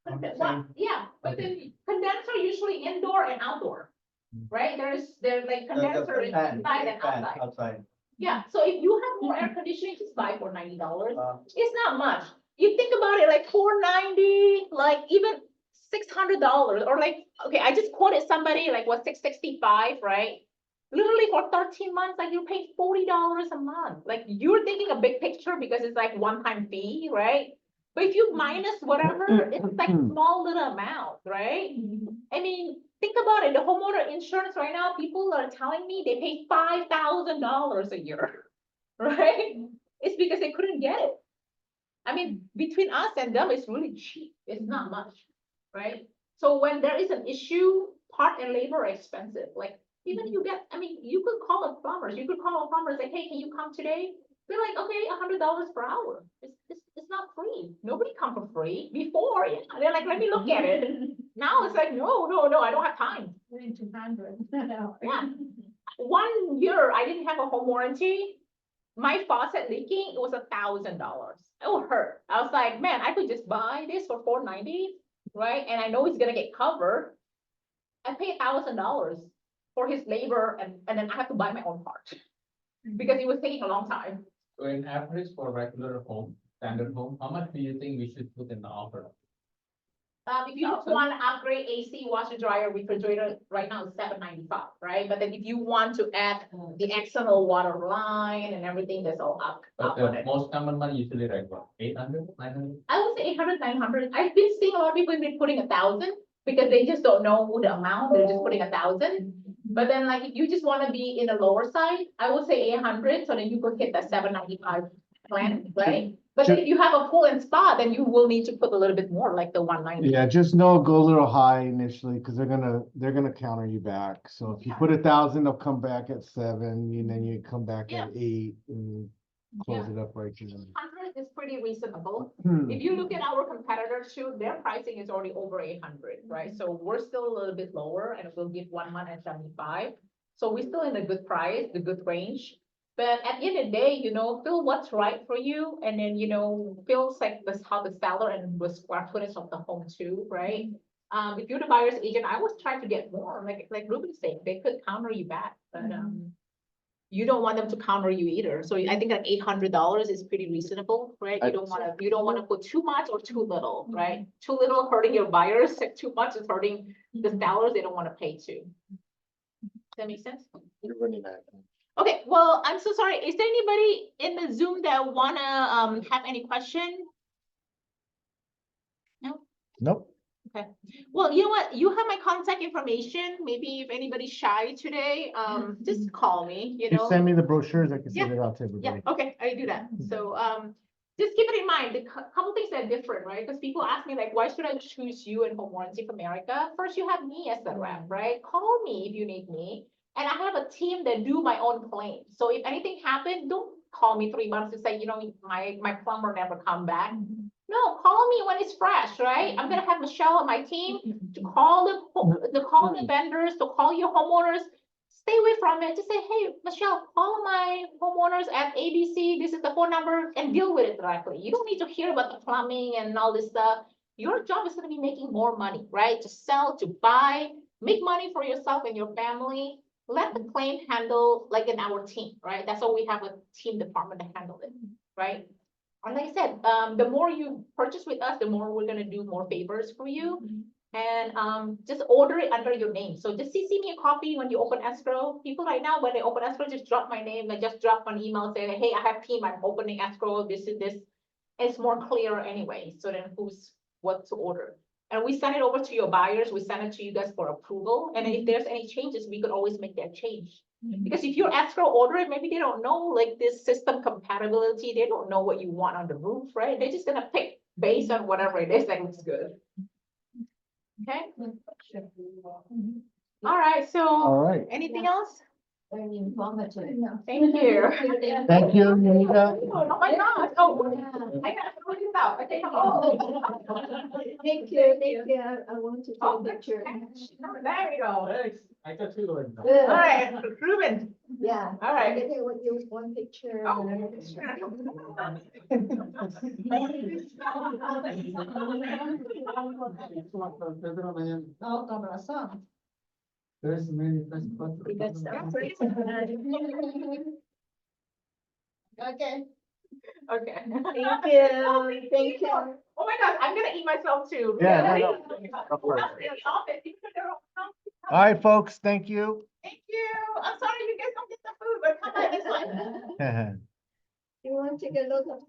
but
I'm
then,
saying-
yeah, but then condenser usually indoor and outdoor. Right? There's like condenser
The fan,
inside and
the fan
outside.
outside.
Yeah, so if you have more air conditioning, just buy for $90.
Uh,
It's not much. You think about it, like $490, like even $600, or like, okay, I just quoted somebody like what, $665, right? Literally for 13 months, like you pay $40 a month. Like you're thinking a big picture because it's like one-time fee, right? But if you minus whatever, it's like small little amount, right? I mean, think about it, the homeowner insurance right now, people are telling me they pay $5,000 a year, right? It's because they couldn't get it. I mean, between us and them, it's really cheap, it's not much, right? So when there is an issue, part and labor are expensive, like, even you get, I mean, you could call a plumbers, you could call a plumber and say, hey, can you come today? They're like, okay, $100 per hour, it's not free, nobody come for free, before, yeah, they're like, let me look at it. Now it's like, no, I don't have time.
200.
Yeah. 1 year, I didn't have a home warranty. My faucet leaking, it was $1,000. It would hurt. I was like, man, I could just buy this for $490, right? And I know it's gonna get covered. I pay $1,000 for his labor and then I have to buy my own part. Because it was taking a long time.
So in average for regular home, standard home, how much do you think we should put in the offer?
If you just want to upgrade AC, washer, dryer, refrigerator, right now it's $795, right? But then if you want to add the external water line and everything, that's all up
But
on
the
it.
most common one usually like what, 800, 900?
I would say 800, 900. I've been seeing a lot of people have been putting 1,000 because they just don't know the amount. They're just putting 1,000. But then like, if you just want to be in the lower side, I would say 800. So then you could hit the 795 plan, right? But then if you have a pool and spa, then you will need to put a little bit more, like the 190.
Yeah, just know, go a little high initially, because they're gonna counter you back. So if you put 1,000, they'll come back at 7, and then you come back at 8 and close it up right there.
100 is pretty reasonable.
Hmm.
If you look at our competitors too, their pricing is already over 800, right? So we're still a little bit lower and we'll give 1 month at 75. So we're still in a good price, the good range. But at the end of the day, feel what's right for you. And then, feels like that's how the seller and the square footage of the home too, right? If you're the buyer's agent, I always try to get more, like Ruben said, they could counter you back, but, you don't want them to counter you either. So I think like $800 is pretty reasonable, right? You don't wanna put too much or too little, right? Too little hurting your buyers, too much is hurting the sellers, they don't wanna pay too. Does that make sense?
You're running out.
Okay, well, I'm so sorry. Is there anybody in the Zoom that wanna have any question? No?
Nope.
Well, you know what? You have my contact information. Maybe if anybody's shy today, just call me,
Just send me the brochures, I can
Yeah.
send it out to
Yeah,
everybody.
okay, I do that. So, just keep it in mind, the couple things that are different, right? Because people ask me like, why should I choose you and Home Warranty of America? First, you have me as the rep, right? Call me if you need me. And I have a team that do my own claims. So if anything happened, don't call me 3 months to say, my plumber never come back. No, call me when it's fresh, right? I'm gonna have Michelle on my team to call the vendors, to call your homeowners. Stay away from it. Just say, hey, Michelle, call my homeowners at ABC. This is the phone number and deal with it directly. You don't need to hear about the plumbing and all this stuff. Your job is gonna be making more money, right? To sell, to buy, make money for yourself and your family. Let the claim handle like in our team, right? That's why we have a team department to handle it, right? And like I said, the more you purchase with us, the more we're gonna do more favors for you. And just order it under your name. So just CC me a copy when you open escrow. People right now, when they open escrow, just drop my name and just drop an email saying, hey, I have team, I'm opening escrow, this is this. It's more clear anyway, so then what to order. And we send it over to your buyers, we send it to you guys for approval. And if there's any changes, we could always make that change. Because if your escrow order it, maybe they don't know like this system compatibility, they don't know what you want on the roof, right? They're just gonna pick based on whatever it is that looks good. Okay, all right,
All
so
right.
anything else?
Very informative.
Thank you.
Thank you, Anita.
Oh my gosh, oh, I gotta throw this out, okay, oh.
Thank you, thank you. I want to take
Oh,
a picture.
there we go.
Thanks. I got you.
All right, Ruben,
Yeah.
all right.
Okay, what you one picture.
Oh,
Oh, con razón.
There's many, there's.
Okay.
Okay.
Thank you, thank you.
Oh my God, I'm gonna eat myself too.
Yeah, no, no. Go for it. All right, folks, thank you.
Thank you. I'm sorry you guys don't get the food, but come on this one.
You want to take a look at